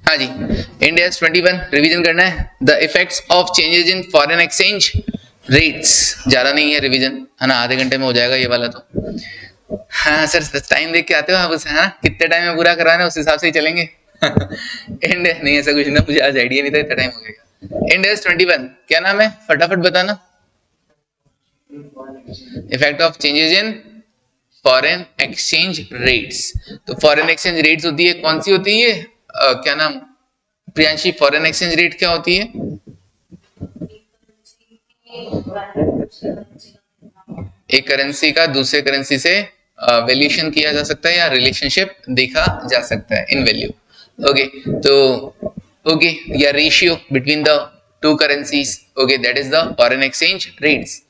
हाँ जी, India 21 revision करना है। The effects of changes in foreign exchange rates, ज्यादा नहीं है रिवीजन, है ना, आधे घंटे में हो जाएगा ये वाला तो। हाँ सर, टाइम देख के आते हो आप उसे, हाँ कितने टाइम में पूरा करवाना है उस हिसाब से ही चलेंगे। इंडिया नहीं, ऐसा कुछ ना, मुझे आज आइडिया नहीं था, इतना टाइम हो गया। इंडिया 21 क्या नाम है, फटाफट बताना। Effect of changes in foreign exchange rates. तो फॉरेन एक्सचेंज रेट्स होती है, कौन सी होती है, क्या नाम प्रियांशी, फॉरेन एक्सचेंज रेट क्या होती है? एक करेंसी का दूसरे करेंसी से वैल्यूएशन किया जा सकता है या रिलेशनशिप देखा जा सकता है इन वैल्यू। ओके, तो ओके, या ratio between the two currencies, okay, that is the foreign exchange rates.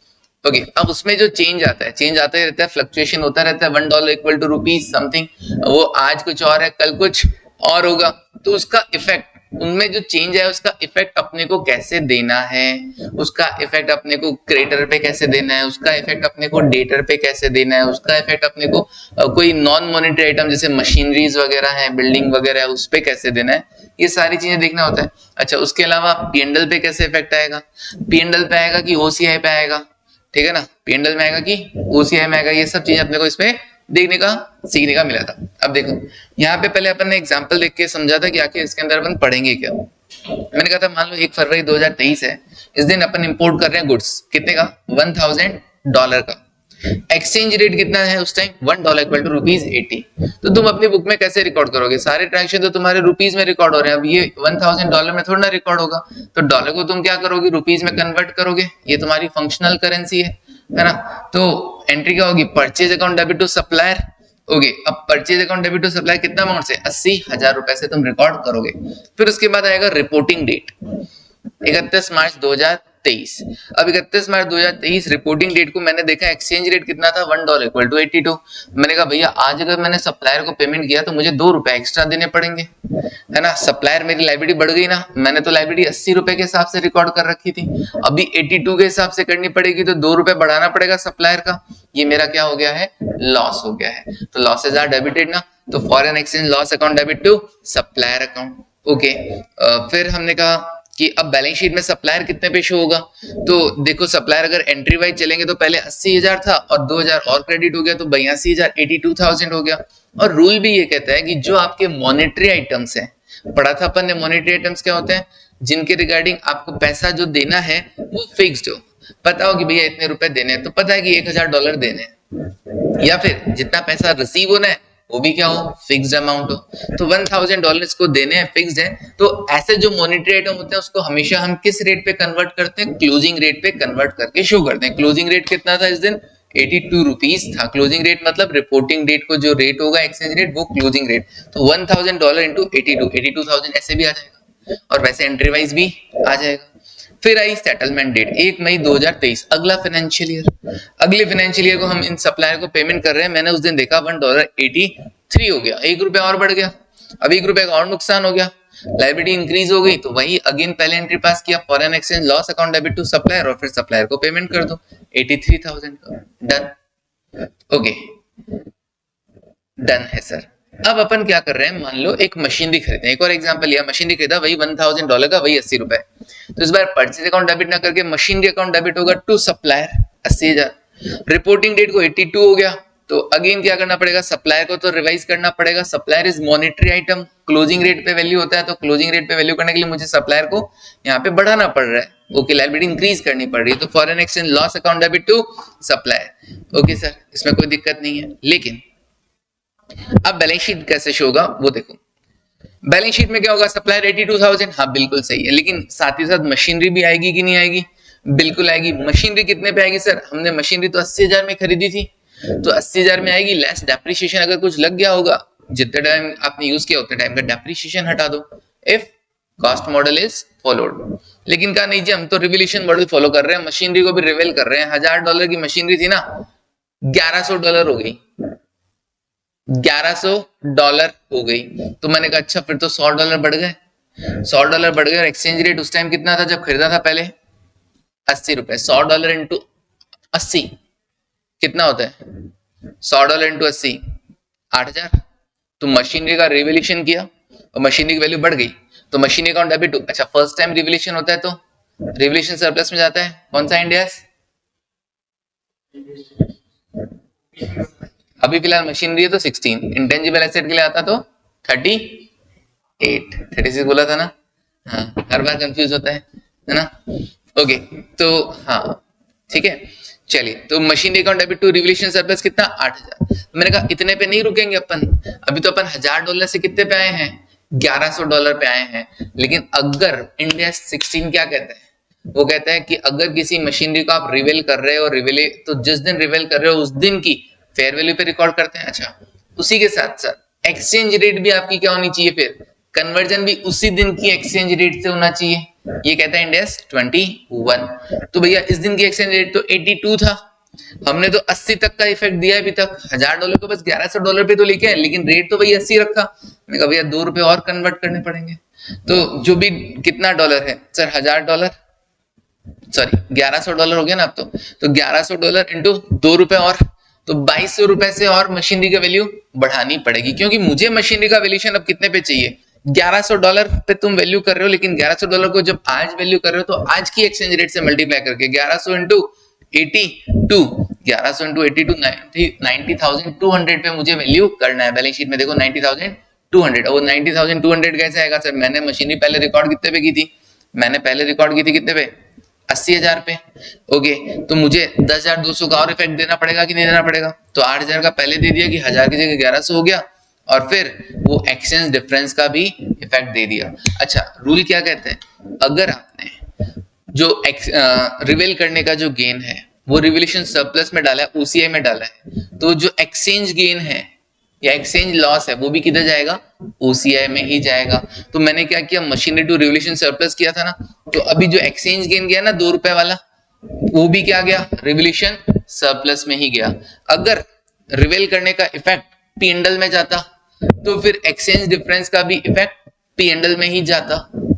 Okay, अब उसमें जो चेंज आता है, चेंज आता ही रहता है, फ्लक्चुएशन होता रहता है। $1 इक्वल टू रुपीज समथिंग, वो आज कुछ और है, कल कुछ और होगा। तो उसका इफेक्ट, उनमें जो चेंज है उसका इफेक्ट अपने को कैसे देना है, उसका इफेक्ट अपने को क्रेडिटर पे कैसे देना है, उसका इफेक्ट अपने को डेटर पे कैसे देना है, उसका इफेक्ट अपने को कोई नॉन मॉनेटरी आइटम जैसे मशीनरीज वगैरह है, बिल्डिंग वगैरह है, उस पे कैसे देना है, ये सारी चीजें देखना होता है। अच्छा, उसके अलावा पीएनडल पे कैसे इफेक्ट आएगा, पीएनडल पे आएगा कि ओसीआई पे आएगा, ठीक है ना, पीएनडल में आएगा कि ओसीआई में आएगा, ये सब चीजें अपने को इसमें देखने का सीखने का मिला था। अब देखो यहाँ पे पहले अपन ने एग्जांपल देख के समझा था कि आखिर इसके अंदर अपन पढ़ेंगे क्या। मैंने कहा था मान लो 1 फरवरी 2023 है, इस दिन अपन इंपोर्ट कर रहे हैं गुड्स, कितने का, $1000 का। एक्सचेंज रेट कितना है उस टाइम, $1 इक्वल टू ₹80। तो तुम अपनी बुक में कैसे रिकॉर्ड करोगे, सारे ट्रांजेक्शन तो तुम्हारे रुपीज में रिकॉर्ड हो रहे हैं, अब ये $1000 में थोड़ा ना रिकॉर्ड होगा, तो डॉलर को तुम क्या करोगे, रुपीज में कन्वर्ट करोगे, ये तुम्हारी फंक्शनल करेंसी है ना। तो एंट्री क्या होगी, purchase account debit to supplier. Okay, अब purchase account debit to supplier कितना अमाउंट से, 80,000 रुपए से तुम रिकॉर्ड करोगे। फिर उसके बाद आएगा रिपोर्टिंग डेट, 31 मार्च 2023। अब 31 मार्च 2023 रिपोर्टिंग डेट को मैंने देखा एक्सचेंज रेट कितना था, $1 इक्वल टू 82। मैंने कहा भैया आज अगर मैंने सप्लायर को पेमेंट किया तो मुझे ₹2 एक्स्ट्रा देने पड़ेंगे, है ना। सप्लायर मेरी लायबिलिटी बढ़ गई ना, मैंने तो लायबिलिटी ₹80 के हिसाब से रिकॉर्ड कर रखी थी, अभी 82 के हिसाब से करनी पड़ेगी, तो ₹2 बढ़ाना पड़ेगा सप्लायर का। ये मेरा क्या हो गया है, लॉस हो गया है। तो लॉसेज आर डेबिटेड ना, तो foreign exchange loss account debit to supplier account. Okay, फिर हमने कहा कि अब बैलेंस शीट में सप्लायर कितने पे शो होगा। तो देखो सप्लायर अगर एंट्री वाइज चलेंगे तो पहले 80,000 था और 2,000 और क्रेडिट हो गया, तो 82,000, 82,000 हो गया। और रूल भी ये कहता है कि जो आपके मॉनेटरी आइटम्स हैं, पढ़ा था अपन ने मॉनेटरी आइटम्स क्या होते हैं, जिनके रिगार्डिंग आपको पैसा जो देना है वो फिक्स्ड हो, पता हो कि भैया इतने रुपए देने हैं, तो पता है कि $1,000 देने हैं, या फिर जितना पैसा रिसीव होना है वो भी क्या हो, फिक्स्ड अमाउंट हो। तो $1,000 को देने हैं, फिक्स्ड है। तो ऐसे जो मॉनेटरी आइटम होते हैं उसको हमेशा हम किस रेट पे कन्वर्ट करते हैं, क्लोजिंग रेट पे कन्वर्ट करके शो करते हैं। क्लोजिंग रेट कितना था इस दिन, 82 रुपीज था। क्लोजिंग रेट मतलब रिपोर्टिंग डेट को जो रेट होगा एक्सचेंज रेट, वो क्लोजिंग रेट। तो $1,000 इंटू 82 ऐसे भी आ जाएगा, और वैसे एंट्री वाइज भी आ जाएगा। फिर आई सेटलमेंट डेट 1 मई 2023, अगला फाइनेंशियल ईयर। अगले फाइनेंशियल ईयर को हम इन सप्लायर को पेमेंट कर रहे हैं, मैंने उस दिन देखा $1.83 हो गया, ₹1 और बढ़ गया, अब ₹1 का और नुकसान हो गया, लायबिलिटी इंक्रीज हो गई। तो वही अगेन पहले एंट्री पास किया, foreign exchange loss account debit to supplier, और फिर सप्लायर को पेमेंट कर दो 83,000 का, डन। ओके, डन है सर। अब अपन क्या कर रहे हैं, मान लो एक मशीनरी खरीदे, एक और एग्जांपल लिया, मशीनरी खरीदा, वही $1,000 का, वही ₹80। तो इस बार परचेज अकाउंट डेबिट ना करके मशीनरी अकाउंट डेबिट होगा टू सप्लायर 80,000। रिपोर्टिंग डेट को 82 हो गया, तो अगेन क्या करना पड़ेगा, सप्लायर को तो रिवाइज करना पड़ेगा। Supplier is monetary item, closing rate पे वैल्यू होता है, तो क्लोजिंग रेट पे वैल्यू करने के लिए मुझे सप्लायर को यहाँ पे बढ़ाना पड़ रहा है। ओके, लायबिलिटी इंक्रीज करनी पड़ रही है, तो foreign exchange loss account debit to supplier. Okay sir, इसमें कोई दिक्कत नहीं है। लेकिन अब बैलेंस शीट कैसे शो होगा वो देखो। बैलेंस शीट में क्या होगा, सप्लायर 82,000, हाँ बिल्कुल सही है, लेकिन साथ ही साथ मशीनरी भी आएगी कि नहीं आएगी, बिल्कुल आएगी। मशीनरी कितने पे आएगी सर, हमने मशीनरी तो 80,000 में खरीदी थी, तो 80,000 में आएगी, लेस डेप्रिसिएशन अगर कुछ लग गया होगा, जितने टाइम आपने यूज किया उतने टाइम का डेप्रिसिएशन हटा दो, if cost model is followed. लेकिन कहा नहीं जी, हम तो रिवोल्यूशन मॉडल फॉलो कर रहे हैं, मशीनरी को भी रिवेल कर रहे हैं। $1,000 की मशीनरी थी ना, $1,100 हो गई, $1,100 हो गई। तो मैंने कहा अच्छा, फिर तो $100 बढ़ गए, $100 बढ़ गए। और एक्सचेंज रेट उस टाइम कितना था जब खरीदा था पहले, ₹80। $100 इंटू 80 कितना होता है, $100 इंटू 80 8,000। तो मशीनरी का रिवोल्यूशन किया और मशीनरी की वैल्यू बढ़ गई। तो मशीनरी अकाउंट डेबिट टू, अच्छा फर्स्ट टाइम रिवैल्यूएशन होता है तो रिवैल्यूएशन सरप्लस में जाता है, कौन सा इंड एस? अभी फिलहाल मशीनरी है तो 16, इंटेंजिबल एसेट के लिए आता तो 38, 36 बोला था ना, हाँ हर बार कंफ्यूज होता है ना। ओके तो हाँ ठीक है, चलिए तो machinery account debit to revaluation surplus कितना 8000। मैंने कहा इतने पे नहीं रुकेंगे अपन, अभी तो अपन $1000 से कितने पे आए हैं, $1100 पे आए हैं। लेकिन अगर इंडिया 16 क्या कहता है, वो कहता है कि अगर किसी मशीनरी को आप रिवेल कर रहे हो, रिवेल तो जिस दिन रिवेल कर रहे हो उस दिन की फेयर वैल्यू पे रिकॉर्ड करते हैं। अच्छा उसी के साथ साथ एक्सचेंज रेट भी आपकी क्या होनी चाहिए, फिर कन्वर्जन भी उसी दिन की एक्सचेंज रेट से होना चाहिए, ये कहता है इंडेक्स 21। तो भैया इस दिन की एक्सचेंज रेट तो 82 था, हमने तो 80 तक का इफेक्ट दिया है अभी तक, $1000 को बस $1100 पे तो लेके आए, लेकिन रेट तो भैया 80 रखा। मैंने कहा भैया ₹2 और कन्वर्ट करने पड़ेंगे, तो जो भी कितना डॉलर है सर, $1000 सॉरी $1100 हो गया ना अब तो $1100 इंटू ₹2 और, तो ₹2200 से और मशीनरी का वैल्यू बढ़ानी पड़ेगी, क्योंकि मुझे मशीनरी का वैल्यूएशन अब कितने पे चाहिए, $1100 पे तुम वैल्यू कर रहे हो, लेकिन $1100 को जब आज वैल्यू कर रहे हो तो आज की एक्सचेंज रेट से मल्टीप्लाई करके 1100 इंटू 82, 1100 इंटू 82 90,200 पे मुझे वैल्यू करना है। बैलेंस शीट में देखो 90,200, और 90,200 कैसे आएगा सर, मैंने मशीनरी पहले रिकॉर्ड कितने पे की थी, मैंने पहले रिकॉर्ड की थी कितने पे, 80,000 पे। ओके तो मुझे 10,200 का और इफेक्ट देना पड़ेगा कि नहीं देना पड़ेगा, तो 8,000 का पहले दे दिया कि 1000 की जगह 1100 हो गया, और फिर वो एक्सचेंज डिफरेंस का भी इफेक्ट दे दिया। अच्छा रूल क्या कहते हैं, अगर आपने जो रिवेल करने का जो गेन है वो रिवैल्यूएशन सरप्लस में डाला है, ओसीआई में डाला है, तो जो एक्सचेंज गेन है या एक्सचेंज लॉस है वो भी किधर जाएगा, ओसीआई में ही जाएगा। तो मैंने क्या किया, मशीनरी टू रिवैल्यूएशन सरप्लस किया था ना, तो अभी जो एक्सचेंज गेन गया ना ₹2 वाला, वो भी क्या गया, रिवैल्यूएशन सरप्लस में ही गया। अगर रिवेल करने का इफेक्ट पी&एल में जाता तो फिर एक्सचेंज डिफरेंस का भी इफेक्ट पी&एल में ही जाता।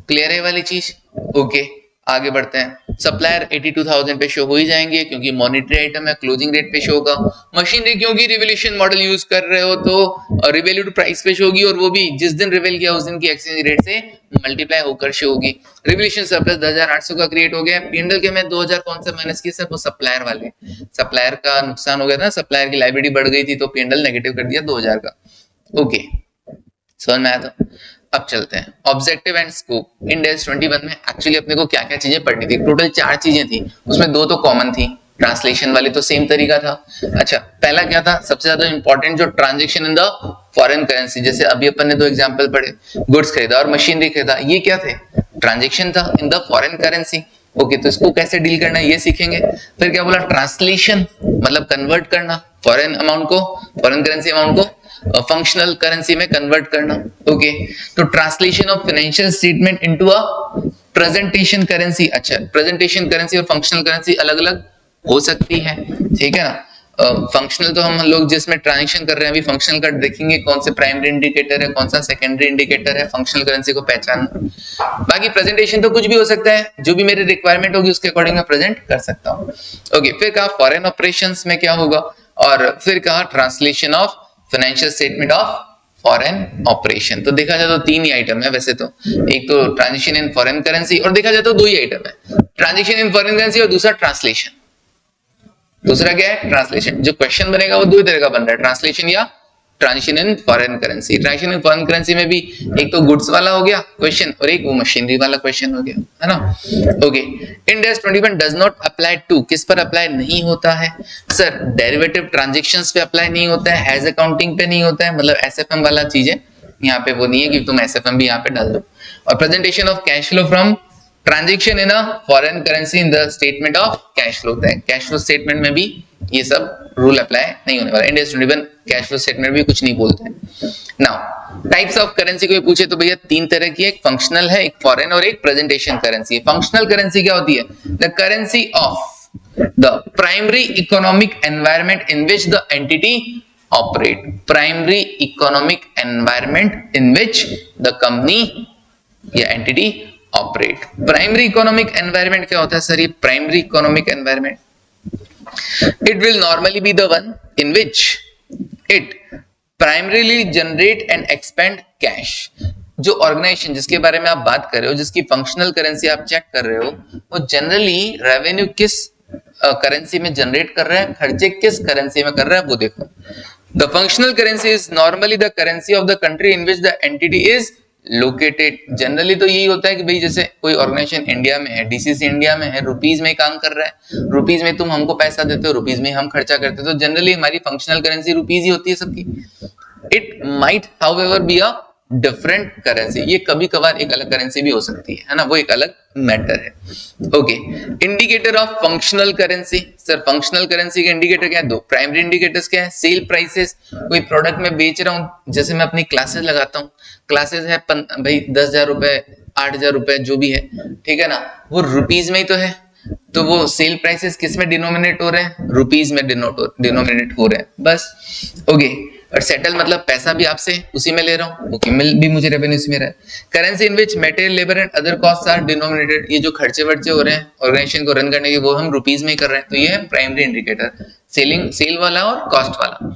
क्लियर है वाली चीज? ओके आगे बढ़ते हैं। सप्लायर 82,000 पे शो हो ही जाएंगे क्योंकि मॉनिटरी आइटम है, क्लोजिंग रेट पे शो होगा। मशीनरी क्योंकि रिवैल्यूएशन मॉडल यूज कर रहे हो तो रिवैल्यू टू प्राइस पे शो होगी, और वो भी जिस दिन रिवेल किया उस दिन की एक्सचेंज रेट से मल्टीप्लाई होकर शो होगी। रिवैल्यूएशन सरप्लस 10,800 का क्रिएट हो गया। पी&एल के में 2,000 कौन सा माइनस किया सर, वो सप्लायर वाले, सप्लायर का नुकसान हो गया था, सप्लायर की लायबिलिटी बढ़ गई थी तो पी&एल नेगेटिव कर दिया 2,000 का। ओके समझ में आया? तो अब चलते हैं ऑब्जेक्टिव एंड स्कोप। इंडेक्स 21 में एक्चुअली अपने को क्या क्या चीजें पढ़नी थी, टोटल 4 चीजें थी, उसमें 2 तो कॉमन थी, ट्रांसलेशन वाली तो सेम तरीका था। अच्छा पहला क्या था, सबसे ज्यादा इंपॉर्टेंट जो transaction in the foreign currency, जैसे अभी अपन ने 2 एग्जांपल पढ़े, गुड्स खरीदा और मशीनरी खरीदा, ये क्या थे, ट्रांजैक्शन था in the foreign currency. Okay तो इसको कैसे डील करना है ये सीखेंगे। फिर क्या बोला, ट्रांसलेशन मतलब कन्वर्ट करना फॉरेन अमाउंट को, फॉरेन करेंसी अमाउंट को फंक्शनल करेंसी में कन्वर्ट करना। ओके तो translation of financial statement into a presentation currency. अच्छा प्रेजेंटेशन करेंसी और फंक्शनल करेंसी अलग अलग हो सकती है, ठीक है ना। फंक्शनल तो हम लोग जिसमें ट्रांजेक्शन कर रहे हैं, अभी फंक्शनल का देखेंगे कौन से प्राइमरी इंडिकेटर है, कौन सा सेकेंडरी इंडिकेटर है, फंक्शनल करेंसी को पहचानना। बाकी प्रेजेंटेशन तो कुछ भी हो सकता है, जो भी मेरी रिक्वायरमेंट होगी उसके अकॉर्डिंग मैं प्रेजेंट कर सकता हूँ। ओके फिर कहा फॉरेन ऑपरेशंस में क्या होगा, और फिर कहा translation of financial statement of foreign operation. तो देखा जाए तो 3 ही आइटम है वैसे तो, एक तो ट्रांजेक्शन इन फॉरेन करेंसी, और देखा जाए तो 2 ही आइटम है, ट्रांजेक्शन इन फॉरेन करेंसी और दूसरा ट्रांसलेशन। दूसरा क्या है, ट्रांसलेशन। जो क्वेश्चन बनेगा वो 2 ही तरह का बन रहा है, ट्रांसलेशन या transaction in foreign currency. Transaction in foreign currency में भी एक तो गुड्स वाला हो गया क्वेश्चन और एक वो मशीनरी वाला क्वेश्चन हो गया, है ना। Okay index 21 does not apply to, किस पर अप्लाई नहीं होता है सर, डेरिवेटिव ट्रांजैक्शंस पे अप्लाई नहीं होता है, हेज अकाउंटिंग पे नहीं होता है, मतलब एसएफएम वाला चीज है यहाँ पे, वो नहीं है कि तुम एसएफएम भी यहाँ पे डाल दो। और presentation of cash flow from transaction in a foreign currency in the statement of cash flow होता है, कैश फ्लो स्टेटमेंट में भी ये सब रूल अप्लाई नहीं होने वाला। इंडेक्स 21 कैश फ्लो स्टेटमेंट भी कुछ नहीं बोलते हैं। नाउ टाइप्स ऑफ करेंसी को पूछे तो भैया 3 तरह की है, एक फंक्शनल है, एक फॉरेन और एक प्रेजेंटेशन करेंसी है। फंक्शनल करेंसी क्या होती है, the currency of the primary economic environment in which the entity operate, primary economic environment in which the company या entity operate. Primary economic environment क्या होता है सर, ये primary economic environment, it will normally be the one in which it primarily generate and expend cash, जो organisation जिसके बारे में आप बात कर रहे हो, जिसकी फंक्शनल करेंसी आप चेक कर रहे हो, वो जनरली रेवेन्यू किस करेंसी में जनरेट कर रहा है, खर्चे किस करेंसी में कर रहा है, वो देखो। The functional currency is normally the currency of the country in which the entity is located. Generally तो यही होता है कि भाई जैसे कोई ऑर्गेनाइजेशन इंडिया में है, डीसीसी इंडिया में है, रुपीज में काम कर रहा है, रुपीज में तुम हमको पैसा देते हो, रुपीज में हम खर्चा करते हो, तो जनरली हमारी फंक्शनल करेंसी रुपीज ही होती है सबकी। It might however be a different currency, ये कभी कभार एक अलग करेंसी भी हो सकती है ना, वो एक अलग मैटर है। Okay, indicator of functional currency. Sir functional currency के इंडिकेटर क्या है? दो प्राइमरी इंडिकेटर्स क्या है? सेल प्राइसेस, कोई प्रोडक्ट मैं बेच रहा हूं, जैसे मैं अपनी क्लासेस लगाता हूं, क्लासेस है भाई 10,000 रुपए, 8,000 रुपए जो भी है, ठीक है ना, वो रुपीज में ही तो है, तो वो सेल प्राइसेस किस में डिनोमिनेट हो रहे हैं? रुपीज में डिनोमिनेट हो रहे हैं, बस। ओके, और सेटल मतलब पैसा भी आपसे उसी में ले रहा हूँ, ओके, मिल भी मुझे रेवेन्यू इसमें रहा है। Currency in which material, labour and other costs are denominated, ये जो खर्चे वर्चे हो रहे हैं ऑर्गेनाइजेशन को रन करने के, वो हम रुपीज में ही कर रहे हैं, तो ये है प्राइमरी इंडिकेटर, सेल वाला और कॉस्ट वाला।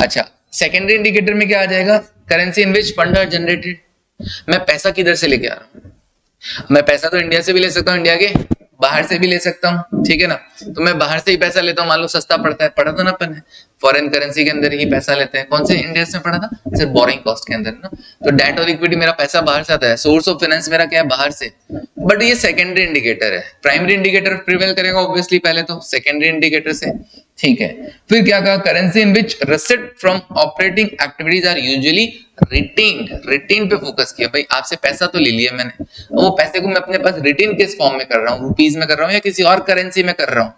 अच्छा, सेकेंडरी इंडिकेटर में क्या आ जाएगा? Currency in which fund are generated, मैं पैसा किधर से लेके आ रहा हूँ, मैं पैसा तो इंडिया से भी ले सकता हूँ, इंडिया के बाहर से भी ले सकता हूँ, ठीक है ना, तो मैं बाहर से ही पैसा लेता हूँ, मान लो सस्ता पड़ता है, पढ़ा था ना अपन, फॉरेन करेंसी के अंदर ही पैसा लेते हैं, कौन से इंडेक्स में पढ़ा था? सिर्फ बोरिंग कॉस्ट के अंदर ना, तो डेट और इक्विटी मेरा पैसा बाहर से आता है, सोर्स ऑफ फाइनेंस मेरा क्या है? बाहर से, बट ये सेकेंडरी इंडिकेटर है, प्राइमरी इंडिकेटर प्रिवेल करेगा ऑब्वियसली पहले तो सेकेंडरी इंडिकेटर से, ठीक है। फिर क्या कहा? Currency in which receipt from operating activities are usually retain पे फोकस किया, भाई आपसे पैसा तो ले लिया मैंने, वो पैसे को मैं अपने पास रिटेन किस फॉर्म में कर रहा हूँ, रुपीज में कर रहा हूँ या किसी और करेंसी में कर रहा हूँ,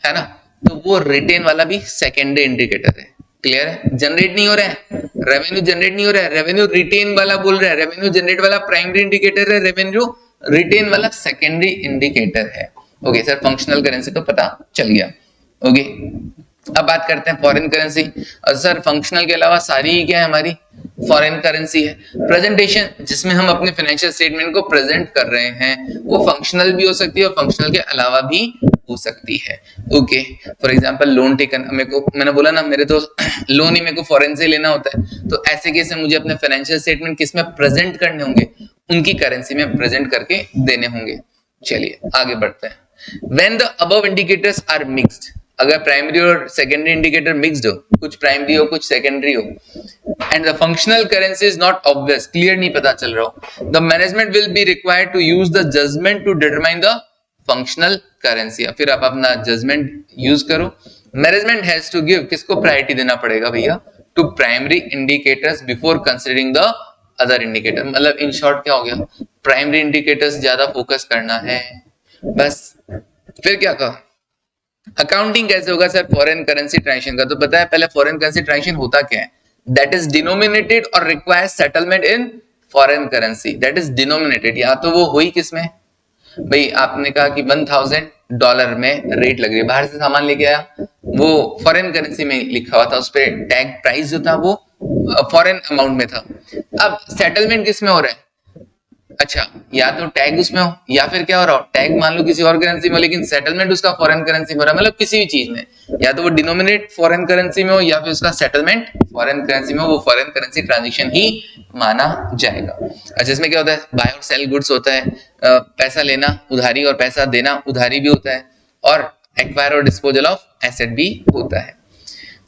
है ना, तो वो रिटेन वाला भी सेकेंडरी इंडिकेटर है। क्लियर है? जनरेट नहीं हो रहा है रेवेन्यू, जनरेट नहीं हो रहा है रेवेन्यू, रिटेन वाला बोल रहा है, रेवेन्यू जनरेट वाला प्राइमरी इंडिकेटर है, रेवेन्यू रिटेन वाला सेकेंडरी इंडिकेटर है। ओके सर, फंक्शनल करेंसी तो पता चल गया। ओके, अब बात करते हैं फॉरेन करेंसी। सर फंक्शनल के अलावा सारी क्या है? हमारी फॉरेन करेंसी है। प्रेजेंटेशन जिसमें हम अपने फाइनेंशियल स्टेटमेंट को प्रेजेंट कर रहे हैं, वो फंक्शनल भी हो सकती है और फंक्शनल के अलावा भी हो सकती है। Okay, for example loan taken, मेरे को मैंने बोला ना मेरे तो लोन ही मेरे को फॉरेन से लेना होता है, तो ऐसे केस में मुझे अपने फाइनेंशियल स्टेटमेंट किस में प्रेजेंट करने होंगे? उनकी करेंसी में प्रेजेंट करके देने होंगे। चलिए आगे बढ़ते हैं। When the above indicators are mixed, अगर प्राइमरी और सेकेंडरी इंडिकेटर मिक्स्ड हो, कुछ प्राइमरी हो कुछ सेकेंडरी हो, and the functional currency is not obvious, clear नहीं पता चल रहा हो, the management will be required to use the judgement to determine the functional currency. फिर आप अपना जजमेंट यूज करो। मैनेजमेंट हैज टू गिव, किसको प्रायोरिटी देना पड़ेगा भैया? To primary indicators before considering the other indicator. मतलब इन शॉर्ट क्या हो गया? प्राइमरी इंडिकेटर्स ज्यादा फोकस करना है, बस। फिर क्या कहा? अकाउंटिंग कैसे होगा सर फॉरेन करेंसी ट्रांजैक्शन का? तो पता है पहले फॉरेन करेंसी ट्रांजैक्शन होता क्या है? दैट इज डिनोमिनेटेड और requires settlement in foreign currency, that is denominated. या तो वो हुई किसमें? भाई आपने कहा कि $1,000 में रेट लग रही है, बाहर से सामान लेके आया, वो फॉरेन करेंसी में लिखा हुआ था, उस पर टैग प्राइस जो था वो फॉरेन अमाउंट में था। अब सेटलमेंट किस में हो रहा है? अच्छा, या तो टैग उसमें हो या फिर क्या हो रहा हो, टैग मान लो किसी और करेंसी में, लेकिन सेटलमेंट उसका फॉरेन करेंसी में हो रहा है। मतलब किसी भी चीज में या तो वो डिनोमिनेट फॉरेन करेंसी में हो या फिर उसका सेटलमेंट फॉरेन करेंसी में हो, वो फॉरेन करेंसी ट्रांजैक्शन ही माना जाएगा। अच्छा, इसमें क्या होता है? बाय और सेल गुड्स होता है, पैसा लेना उधारी और पैसा देना उधारी भी होता है, और एक्वायर और डिस्पोजल ऑफ एसेट भी होता है।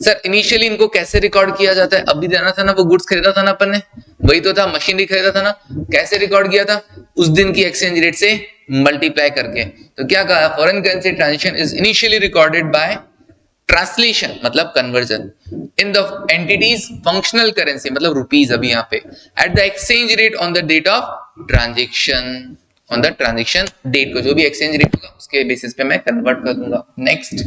सर इनिशियली इनको कैसे रिकॉर्ड किया जाता है? अभी देना था ना, वो गुड्स खरीदा था ना अपन ने, वही तो था, मशीनरी खरीदा था ना, कैसे रिकॉर्ड किया था? उस दिन की एक्सचेंज रेट से मल्टीप्लाई करके। तो क्या कहा? Foreign currency transaction is initially recorded by translation, मतलब conversion, in the entity's functional currency, मतलब रुपीज अभी यहाँ पे, at the exchange rate on the date of transaction, on the transaction date को जो भी एक्सचेंज रेट होगा उसके बेसिस पे मैं कन्वर्ट कर दूंगा। नेक्स्ट,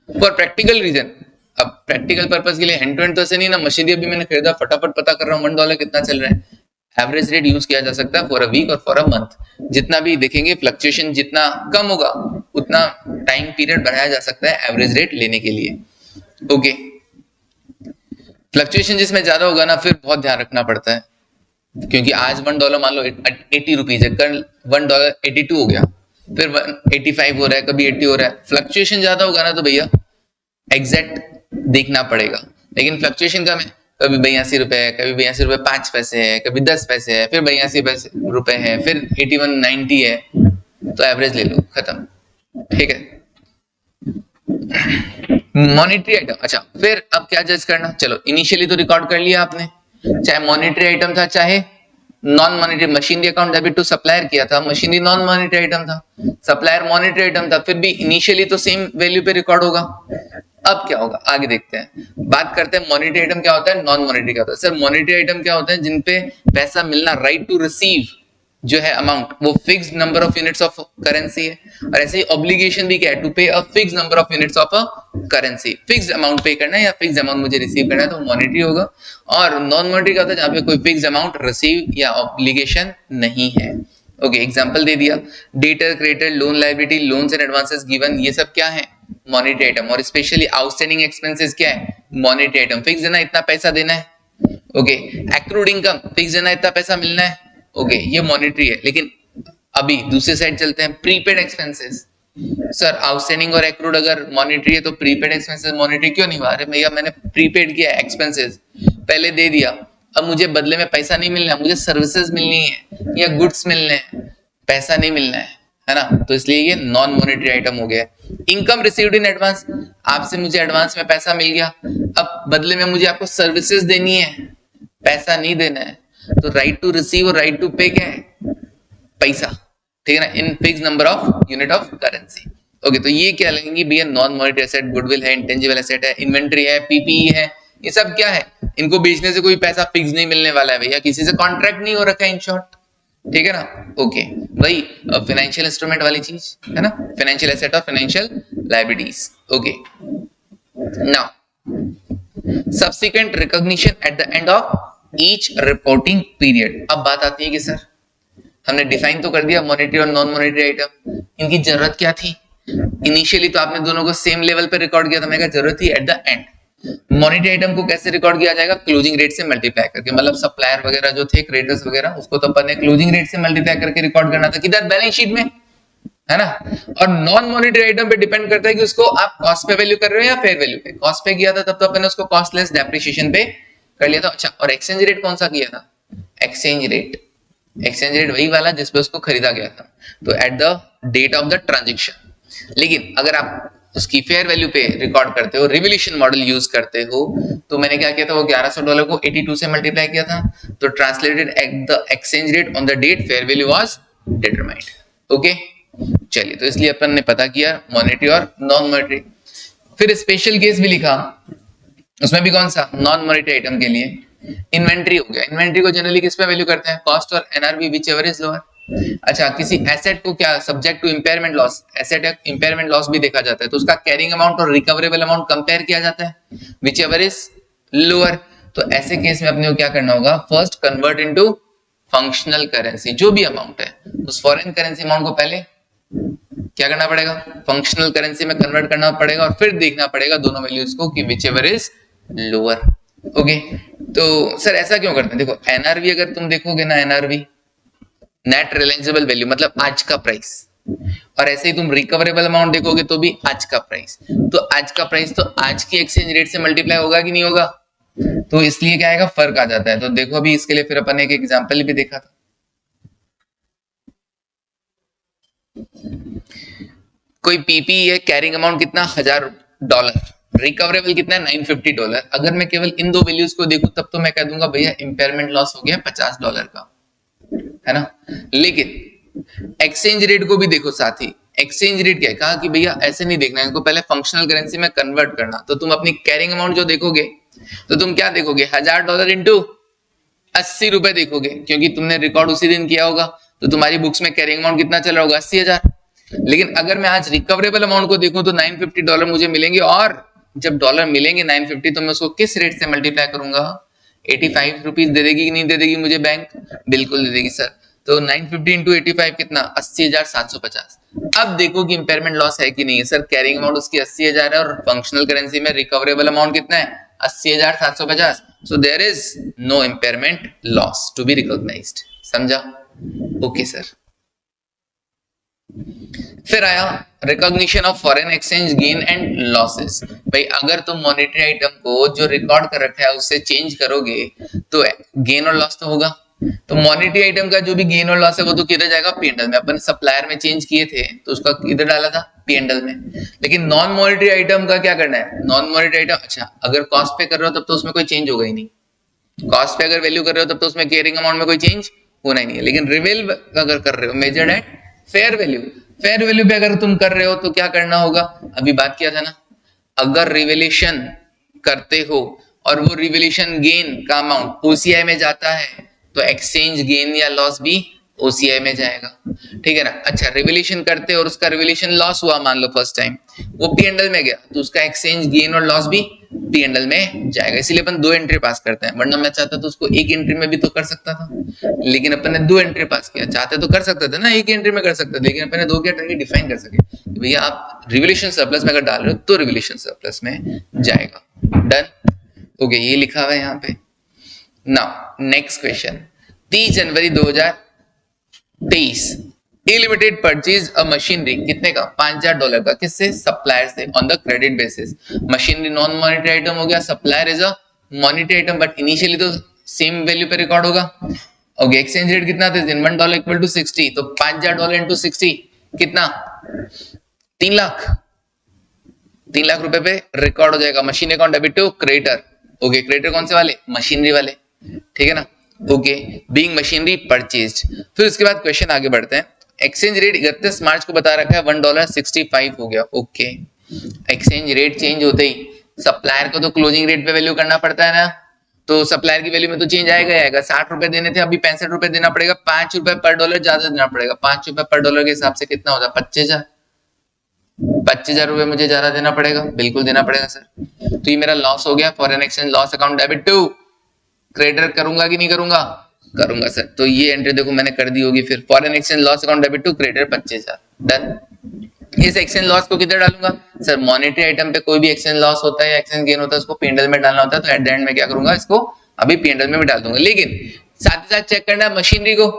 फॉर प्रैक्टिकल रीजन, अब प्रैक्टिकल पर्पस के लिए हैंड टू हैंड तो ऐसे नहीं ना, मशीनरी अभी मैंने खरीदा, फटाफट पता कर रहा हूँ $1 कितना चल रहा है। एवरेज रेट यूज किया जा सकता है फॉर अ वीक और फॉर अ मंथ, जितना भी देखेंगे फ्लक्चुएशन जितना कम होगा उतना टाइम पीरियड बढ़ाया जा सकता है एवरेज रेट लेने के लिए। ओके, फ्लक्चुएशन जिसमें ज्यादा होगा ना, फिर बहुत ध्यान रखना पड़ता है, क्योंकि आज $1 मान लो 80 रुपीज है, कल $1 82 हो गया, फिर 85 हो रहा है, कभी 80 हो रहा है। फ्लक्चुएशन ज्यादा होगा ना तो भैया एग्जैक्ट देखना पड़ेगा, लेकिन फ्लक्चुएशन कम है, कभी 82 रुपए है, कभी 82 रुपए 5 पैसे है, कभी 10 पैसे है, फिर 82 रुपए है, फिर 81.90 है, तो एवरेज ले लो, खत्म। ठीक है, मॉनिटरी आइटम। अच्छा, फिर अब क्या जज करना, चलो इनिशियली तो रिकॉर्ड कर लिया आपने, चाहे मॉनिटरी आइटम था चाहे non monetary. Machinery account debit to supplier किया था, मशीनरी नॉन मॉनिटरी आइटम था, सप्लायर मॉनिटरी आइटम था, फिर भी इनिशियली तो सेम वैल्यू पे रिकॉर्ड होगा। अब क्या होगा आगे देखते हैं। बात करते हैं मॉनिटरी आइटम क्या होता है, नॉन मॉनिटरी क्या होता है। सर मॉनिटरी आइटम क्या होता है, जिनपे पैसा मिलना, राइट टू रिसीव जो है अमाउंट, वो fixed number of units of currency है, और ऐसे ही ऑब्लिगेशन भी क्या है, टू पे a fixed number of units of a currency. Fixed amount पे करना है या फिक्स्ड अमाउंट मुझे रिसीव करना है, तो मॉनिटरी होगा। और नॉन मॉनिटरी क्या होता है, जहां पे कोई फिक्स्ड अमाउंट रिसीव या ऑब्लिगेशन नहीं है। ओके, एग्जांपल दे दिया, debtor, creditor, loan, liability, loans and advances given, ये सब क्या है, मॉनिटरी आइटम। और स्पेशली आउटस्टैंडिंग एक्सपेंसेस क्या है, मॉनिटरी आइटम। फिक्स देना, इतना पैसा देना है। ओके, एक्रूड इनकम फिक्स देना, इतना पैसा मिलना है। ओके, ये मॉनिटरी है। लेकिन अभी दूसरी साइड चलते हैं, प्रीपेड एक्सपेंसेस। सर आउटस्टैंडिंग और एक्रूड अगर मॉनिटरी है तो प्रीपेड एक्सपेंसेस मॉनिटरी क्यों नहीं हुआ? अरे भैया मैंने प्रीपेड किया एक्सपेंसेस, पहले दे दिया, अब मुझे बदले में पैसा नहीं मिलना, मुझे सर्विसेज मिलनी है या गुड्स मिलने हैं, पैसा नहीं मिलना है ना, तो इसलिए ये नॉन मॉनिटरी आइटम हो गया। इनकम रिसीव्ड इन एडवांस, आपसे मुझे एडवांस में पैसा मिल गया, अब बदले में मुझे आपको सर्विसेज देनी है, पैसा नहीं देना है, तो राइट टू रिसीव और राइट टू पे क्या है, पैसा। ठीक है ना, in fix number of unit of currency. Okay, तो ये क्या लगेंगी भैया, नॉन मॉनिटरी एसेट, गुडविल है, इंटेंजिबल एसेट है, इन्वेंट्री है, पीपीई है, ये सब क्या है, इनको बेचने से कोई पैसा फिक्स नहीं मिलने वाला है भैया, किसी से कॉन्ट्रैक्ट नहीं हो रखा है, इन शॉर्ट। ठीक है ना, ओके भाई, फाइनेंशियल इंस्ट्रूमेंट वाली चीज है ना, फाइनेंशियल एसेट और financial liabilities. Okay, now subsequent recognition at the end of each reporting period. अब बात आती है कि सर हमने डिफाइन तो कर दिया मॉनिटरी और नॉन मॉनिटरी आइटम, इनकी जरूरत क्या थी? इनिशियली तो आपने दोनों को सेम लेवल पे रिकॉर्ड किया था, मैंने कहा जरूरत थी at the end. Monetary item को कैसे रिकॉर्ड किया जाएगा, क्लोजिंग रेट से मल्टीप्लाई करके, मतलब सप्लायर वगैरह जो थे, क्रेडिटर्स वगैरह, उसको तो अपन ने क्लोजिंग रेट से मल्टीप्लाई करके रिकॉर्ड करना था, किधर, बैलेंस शीट में, है ना। और नॉन मॉनिटरी आइटम पे डिपेंड करता है कि उसको आप कॉस्ट पे वैल्यू कर रहे हो या फेयर वैल्यू पे। कॉस्ट पे किया था तब तो अपन ने उसको कॉस्ट लेस डेप्रिसिएशन पे कर लिया था। अच्छा, और एक्सचेंज रेट कौन सा किया था, एक्सचेंज रेट, एक्सचेंज रेट वही वाला जिस पे उसको खरीदा गया था, तो at the date of the transaction. लेकिन अगर आप उसकी फेयर वैल्यू पे रिकॉर्ड करते हो, रिवोल्यूशन मॉडल यूज करते हो, तो मैंने क्या किया था, वो $1100 को 82 से मल्टीप्लाई किया था, तो translated at the exchange rate on the date fair value was determined. Okay, चलिए, तो इसलिए अपन ने पता किया मॉनिटरी और नॉन मॉनिटरी। फिर स्पेशल केस भी लिखा, उसमें भी कौन सा, नॉन मॉनिटरी आइटम के लिए इन्वेंट्री हो गया। इन्वेंट्री को जनरली किस पे वैल्यू करते हैं, कॉस्ट और एनआरवी व्हिचएवर इज लोअर। अच्छा, किसी एसेट को क्या subject to impairment loss, asset impairment loss भी देखा जाता है, तो उसका कैरिंग अमाउंट और रिकवरेबल अमाउंट कंपेयर किया जाता है, व्हिचएवर इज लोअर। तो ऐसे केस में अपने को क्या करना होगा, first convert into functional currency, जो भी अमाउंट है उस फॉरेन करेंसी अमाउंट को पहले क्या करना पड़ेगा, फंक्शनल करेंसी में कन्वर्ट करना पड़ेगा, और फिर देखना पड़ेगा दोनों वैल्यूज को कि व्हिचएवर इज लोअर। ओके, तो सर ऐसा क्यों करते हैं, देखो एनआरवी अगर तुम देखोगे ना, एनआरवी नेट रियलाइजेबल वैल्यू मतलब आज का प्राइस, और ऐसे ही तुम रिकवरेबल अमाउंट देखोगे तो भी आज का प्राइस, तो आज का प्राइस तो आज की एक्सचेंज रेट से मल्टीप्लाई होगा कि नहीं होगा, तो इसलिए क्या आएगा, फर्क आ जाता है। तो देखो अभी इसके लिए फिर अपन ने एक एग्जांपल भी देखा था, कोई पीपी है, कैरिंग अमाउंट कितना, $1000, रिकवरेबल कितना है, $950। अगर मैं केवल इन दो वैल्यूज को देखूं तब तो मैं कह दूंगा भैया इंपेयरमेंट लॉस हो गया $50 का, है ना। लेकिन एक्सचेंज रेट को भी देखो साथ ही, एक्सचेंज रेट क्या है, कहा कि भैया ऐसे नहीं देखना है, इनको पहले फंक्शनल करेंसी में कन्वर्ट करना। तो तुम अपनी कैरिंग अमाउंट जो देखोगे तो तुम क्या देखोगे, $1000 इंटू 80 रुपए देखोगे, क्योंकि तुमने रिकॉर्ड उसी दिन किया होगा, तो तुम्हारी बुक्स में कैरिंग अमाउंट कितना चल रहा होगा, 80,000। लेकिन अगर मैं आज रिकवरेबल अमाउंट को देखूं तो $950 मुझे मिलेंगे, और जब डॉलर मिलेंगे 950 तो मैं उसको किस रेट से मल्टीप्लाई करूंगा, 85 रुपीज दे देगी कि नहीं दे देगी मुझे बैंक, बिल्कुल दे देगी सर। तो 950 इंटू 85 कितना, 80,750। अब देखो कि इंपेयरमेंट लॉस है कि नहीं है, सर कैरिंग अमाउंट उसकी 80,000 है और फंक्शनल करेंसी में रिकवरेबल अमाउंट कितना है, 80,750। So there is no impairment loss to be recognised. समझा? Okay sir. फिर आया recognition of foreign exchange gain and losses. भाई अगर तुम मॉनेटरी आइटम को जो रिकॉर्ड कर रखा है उससे चेंज करोगे तो गेन और लॉस तो होगा। तो मॉनेटरी आइटम का जो भी गेन और लॉस है वो तो किधर जाएगा, पी&एल में। अपन सप्लायर में चेंज किए थे तो उसका किधर डाला था, पी&एल में। लेकिन नॉन मॉनेटरी आइटम का क्या करना है, नॉन मॉनेटरी आइटम, अच्छा अगर कॉस्ट पे कर रहे हो तब तो उसमें कोई चेंज होगा ही नहीं। कॉस्ट पे अगर वैल्यू कर रहे हो तब तो उसमें कैरिंग अमाउंट में कोई चेंज होना ही नहीं है। लेकिन रिवेल अगर कर रहे हो measured at fair value, fair value पे अगर तुम कर रहे हो तो क्या करना होगा, अभी बात किया था ना, अगर रिवेल्यूशन करते हो और वो रिवेल्यूशन गेन का अमाउंट ओसीआई में जाता है तो एक्सचेंज गेन या लॉस भी ओसीआई में जाएगा, ठीक है ना। अच्छा रिवेल्यूशन करते और उसका रिवेल्यूशन लॉस हुआ मान लो फर्स्ट टाइम, वो पी&एल में गया तो उसका एक्सचेंज गेन और लॉस भी पी&एल में जाएगा। इसीलिए अपन 2 एंट्री पास करते हैं, वरना मैं चाहता तो उसको एक एंट्री में भी तो कर सकता था, लेकिन अपन ने 2 एंट्री पास किया। चाहते तो कर सकते थे ना, एक एंट्री में कर सकते थे, लेकिन अपन ने 2 एंट्री डिफाइन कर सके भैया आप रिवोल्यूशन सरप्लस में अगर डाल रहे हो तो रिवोल्यूशन सरप्लस में जाएगा। डन, ओके ये लिखा हुआ है यहाँ पे। Now next question, 30 January 2023 A limited purchase a machinery, कितने का, $5000 का, किससे, सप्लायर से, on the credit basis. Machinery non monetary item हो गया, supplier is a monetary item, but initially तो सेम वैल्यू पे रिकॉर्ड होगा। ओके एक्सचेंज रेट कितना था, $1 इक्वल टू 60, तो $5000 इंटू 60 कितना, 3 लाख, 3 लाख रुपए पे रिकॉर्ड हो जाएगा। Machine account debit to creditor. Okay creditor कौन से वाले, मशीनरी वाले, ठीक है ना। Okay being machinery purchased. फिर उसके बाद क्वेश्चन आगे बढ़ते हैं। एक्सचेंज रेट 31 मार्च को बता रखा है $1.65 हो गया। ओके एक्सचेंज रेट चेंज होते ही सप्लायर को तो क्लोजिंग रेट पे वैल्यू करना पड़ता है ना, तो सप्लायर की वैल्यू में तो चेंज आएगा ही आएगा। 60 रुपए देने थे, अभी 65 रुपए देना पड़ेगा, 5 रुपए पर डॉलर ज्यादा देना पड़ेगा। 5 रुपए पर डॉलर के हिसाब से कितना होता है, 25,000, 25,000 रुपए मुझे ज्यादा देना पड़ेगा, बिल्कुल देना पड़ेगा सर। तो ये मेरा लॉस हो गया, foreign exchange loss account debit to creditor, करूंगा कि नहीं करूंगा, करूंगा सर। तो ये एंट्री देखो मैंने कर दी होगी। फिर foreign exchange loss account debit to creditor 25,000, done. इस एक्सचेंज लॉस को किधर डालूंगा सर, मॉनेटरी आइटम पे कोई भी एक्सचेंज लॉस होता है या एक्सचेंज गेन होता है उसको पी&एल में डालना होता है, तो एट द एंड में क्या करूंगा, इसको अभी पी&एल में भी डाल दूंगा। लेकिन साथ ही साथ चेक करना है मशीनरी को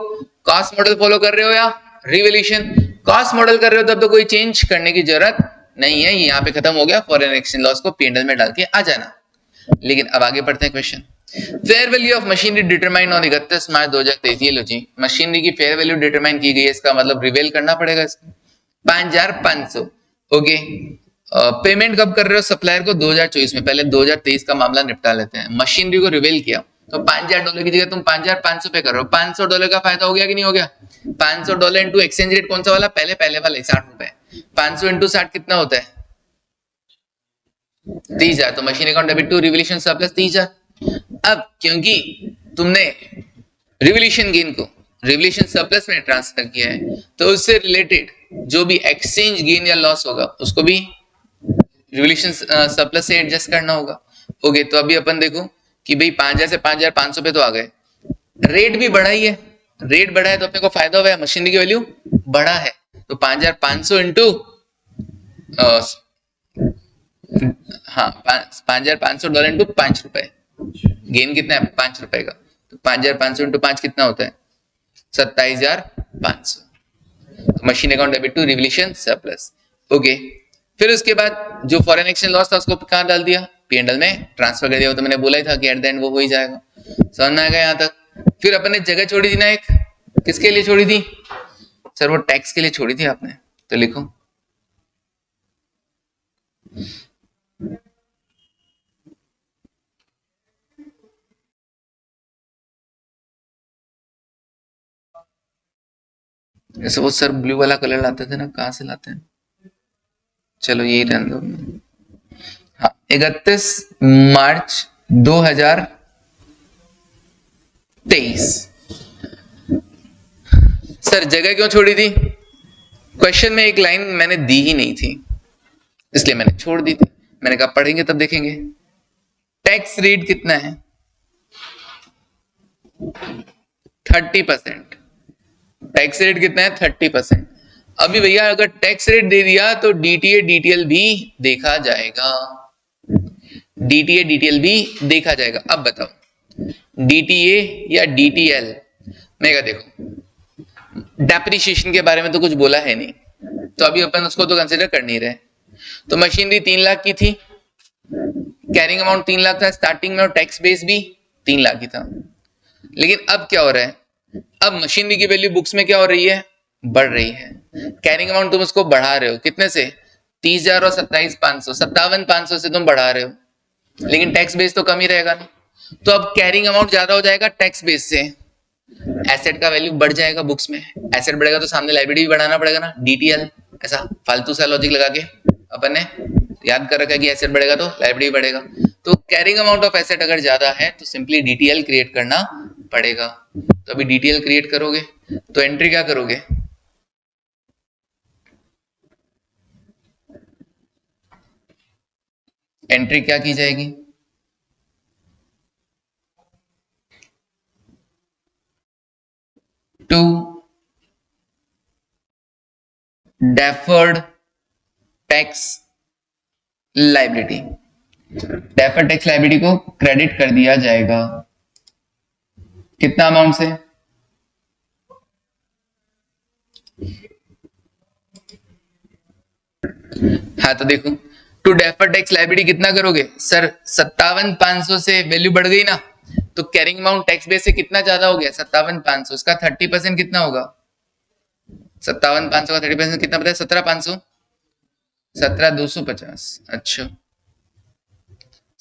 कॉस्ट मॉडल फॉलो कर रहे हो या रिवोल्यूशन। कॉस्ट मॉडल कर रहे हो तब तो कोई चेंज करने की जरूरत नहीं है, यहाँ पे खत्म हो गया, फॉरेन एक्सचेंज लॉस को पी&एल में डाल के आ जाना। लेकिन अब आगे बढ़ते हैं question. Fair value of machinery determine on 31 मार्च 2023। ये लो जी मशीनरी की फेयर वैल्यू डिटरमाइन की गई है, इसका मतलब रिवेल करना पड़ेगा इसको, 5,500। ओके पेमेंट कब कर रहे हो सप्लायर को, 2024 में। पहले 2023 का मामला निपटा लेते हैं। मशीनरी को रिवेल किया तो $5,000 की जगह तुम 5,500 पे कर रहे हो, $500 का फायदा हो गया कि नहीं हो गया। $500 इंटू एक्सचेंज रेट कौन सा वाला, पहले वाले 60 रुपए, 500 इंटू 60 कितना होता है, 30,000। तो machine account debit to revolution surplus 30,000। अब क्योंकि तुमने रिवोल्यूशन गेन को रिवोल्यूशन सरप्लस में ट्रांसफर किया है तो उससे रिलेटेड जो भी एक्सचेंज गेन या लॉस होगा उसको भी रिवोल्यूशन सरप्लस से एडजस्ट करना होगा। ओके तो अभी अपन देखो कि भाई 5,000 से 5,500 पे तो आ गए, रेट भी बढ़ा ही है, रेट बढ़ा है तो अपने को फायदा हुआ है, मशीनरी की वैल्यू बढ़ा है, तो 5,500 इंटू हाँ $5,500 इंटू 5 रुपए, गेन कितना है, 5 रुपए का, तो 5,500 इंटू 5 कितना होता है, 27,500। Machine account debit to revolution surplus. Okay फिर उसके बाद जो फॉरेन एक्सचेंज लॉस था उसको कहाँ डाल दिया, पी&एल में ट्रांसफर कर दिया। तो मैंने बोला ही था कि एट द एंड वो हो ही जाएगा, समझ में आ गया यहाँ तक। फिर अपन ने जगह छोड़ी थी ना एक, किसके लिए छोड़ी थी सर, वो टैक्स के लिए छोड़ी थी आपने, तो लिखो ऐसे। वो सर ब्लू वाला कलर लाते थे ना, कहाँ से लाते हैं, चलो यही रहने दो। हाँ 31 मार्च 2023। सर जगह क्यों छोड़ी थी, क्वेश्चन में एक लाइन मैंने दी ही नहीं थी इसलिए मैंने छोड़ दी थी। मैंने कहा पढ़ेंगे तब देखेंगे। टैक्स रेट कितना है, 30%। टैक्स रेट कितना है, 30%। अभी भैया अगर टैक्स रेट दे दिया तो डीटीए डीटीएल भी देखा जाएगा, डीटीए डीटीएल भी देखा जाएगा। अब बताओ डीटीए या डीटीएल, मैं क्या देखो डेप्रिसिएशन के बारे में तो कुछ बोला है नहीं, तो अभी अपन उसको तो कंसिडर कर नहीं रहे। तो मशीनरी 3 लाख की थी, कैरिंग अमाउंट 3 लाख था स्टार्टिंग में, और टैक्स बेस भी 3 लाख की था। लेकिन अब क्या हो रहा है, अब मशीनरी की वैल्यू बुक्स में क्या हो रही है, बढ़ रही है। कैरिंग अमाउंट तुम उसको बढ़ा रहे हो कितने से, 30,000 और 27,500, 57,500 से तुम बढ़ा रहे हो, लेकिन टैक्स बेस तो कम ही रहेगा ना। तो अब कैरिंग अमाउंट ज्यादा हो जाएगा टैक्स बेस से, एसेट का वैल्यू बढ़ जाएगा बुक्स में। एसेट बढ़ेगा तो सामने लाइबिलिटी भी बढ़ाना पड़ेगा ना, डीटीएल, ऐसा फालतू सा लॉजिक लगा के अपन ने याद कर रखा है कि एसेट बढ़ेगा तो लाइबिलिटी बढ़ेगा। तो कैरिंग अमाउंट ऑफ एसेट अगर ज्यादा है तो सिंपली डीटीएल क्रिएट करना पड़ेगा। तो अभी डीटीएल क्रिएट करोगे तो एंट्री क्या करोगे, एंट्री क्या की जाएगी, to deferred tax liability. Deferred tax liability को क्रेडिट कर दिया जाएगा कितना अमाउंट से, हाँ तो देखो टू डेफर्ड टैक्स लाइबिलिटी कितना करोगे सर, 57,500 से वैल्यू बढ़ गई ना, तो कैरिंग अमाउंट टैक्स बेस से कितना ज्यादा हो गया, 57,500, इसका 30% कितना होगा, 57,500 का 30% कितना पता है, 17,500, 17,250, अच्छा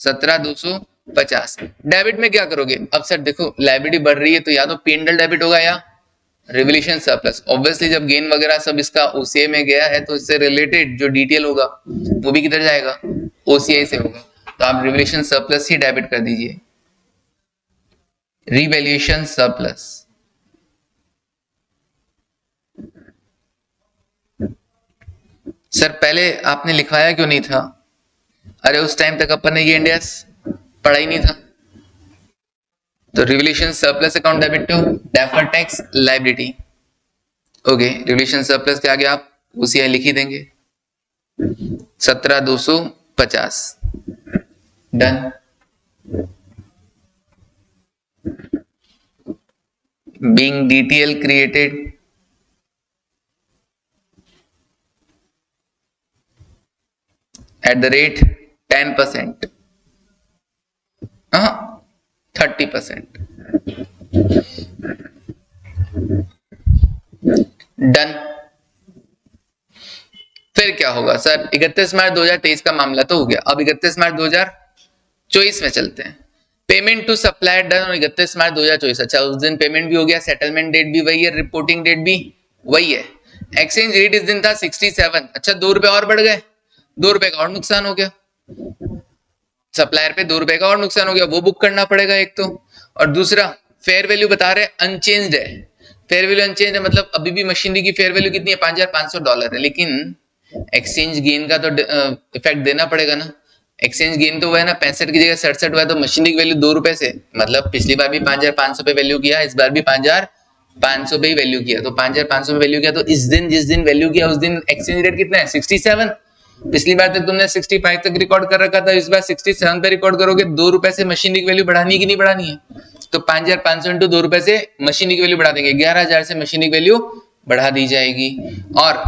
17,250। डेबिट में क्या करोगे, अब सर देखो लाइबिलिटी बढ़ रही है तो या तो P&L डेबिट होगा या रिवोल्यूशन सरप्लस। ऑब्वियसली जब गेन वगैरह सब इसका ओसीआई में गया है तो इससे रिलेटेड जो डिटेल होगा वो भी किधर जाएगा, ओसीआई से होगा, तो आप रिवोल्यूशन सरप्लस ही डेबिट कर दीजिए, रिवैल्यूएशन सरप्लस। सर पहले आपने लिखवाया क्यों नहीं था, अरे उस टाइम तक अपन ने ये इंडियस पढ़ा ही नहीं था। तो revaluation surplus account debit to deferred tax liability, okay revaluation surplus के आगे आप ओसीआई लिख ही देंगे 17,250, done. being DTL created at the rate 10%, 30%, done. फिर क्या होगा सर, 31 मार्च 2023 का मामला तो हो गया, अब 31 मार्च 2024 में चलते हैं। पेमेंट टू सप्लायर डन और 31 मार्च 2024, अच्छा उस दिन पेमेंट भी हो गया, सेटलमेंट डेट भी वही है, रिपोर्टिंग डेट भी वही है। एक्सचेंज रेट इस दिन था 67, अच्छा 2 रुपए और बढ़ गए, 2 रुपए का और नुकसान हो गया, सप्लायर पे 2 रुपए का और नुकसान हो गया, वो बुक करना पड़ेगा एक तो, और दूसरा फेयर वैल्यू बता रहे अनचेंज्ड है, फेयर वैल्यू अनचेंज है मतलब अभी भी मशीनरी की फेयर वैल्यू कितनी है, $5,500 है, लेकिन एक्सचेंज गेन का तो इफेक्ट देना पड़ेगा ना। एक्सचेंज गेन तो हुआ है ना, 65 की जगह 67 हुआ है, तो मशीनरी की वैल्यू 2 रुपए से, मतलब पिछली बार भी 5,500 पे वैल्यू किया, इस बार भी 5,500 पे ही वैल्यू किया, तो 5,500 पे वैल्यू किया, तो इस दिन जिस दिन वैल्यू किया उस दिन एक्सचेंज रेट कितना है 67, पिछली बार तक तुमने 65 तक रिकॉर्ड कर रखा था, इस बार 67 पे रिकॉर्ड करोगे, 2 रुपए से मशीनरी की वैल्यू बढ़ानी है कि नहीं बढ़ानी है, तो 5,500 इंटू 2 रुपए से मशीनरी की वैल्यू बढ़ा देंगे, 11,000 से मशीनरी की वैल्यू बढ़ा दी जाएगी। और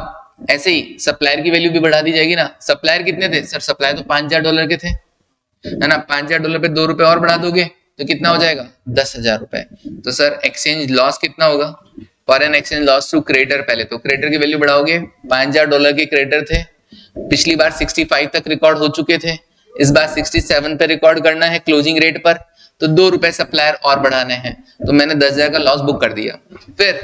ऐसे ही सप्लायर की वैल्यू भी बढ़ा दी जाएगी ना। सप्लायर कितने थे सर, सप्लायर तो $5,000 के थे, है ना, $5,000 पे 2 रुपए और बढ़ा दोगे तो कितना हो जाएगा 10,000 रुपए। तो सर एक्सचेंज लॉस कितना होगा, foreign exchange loss to creditor, पहले तो क्रेडिटर की वैल्यू बढ़ाओगे, $5,000 के क्रेडिटर थे, पिछली बार 65 तक रिकॉर्ड हो चुके थे, इस बार 67 पे रिकॉर्ड करना है क्लोजिंग रेट पर, तो 2 रुपए सप्लायर और बढ़ाने हैं, तो मैंने 10,000 का लॉस बुक कर दिया। फिर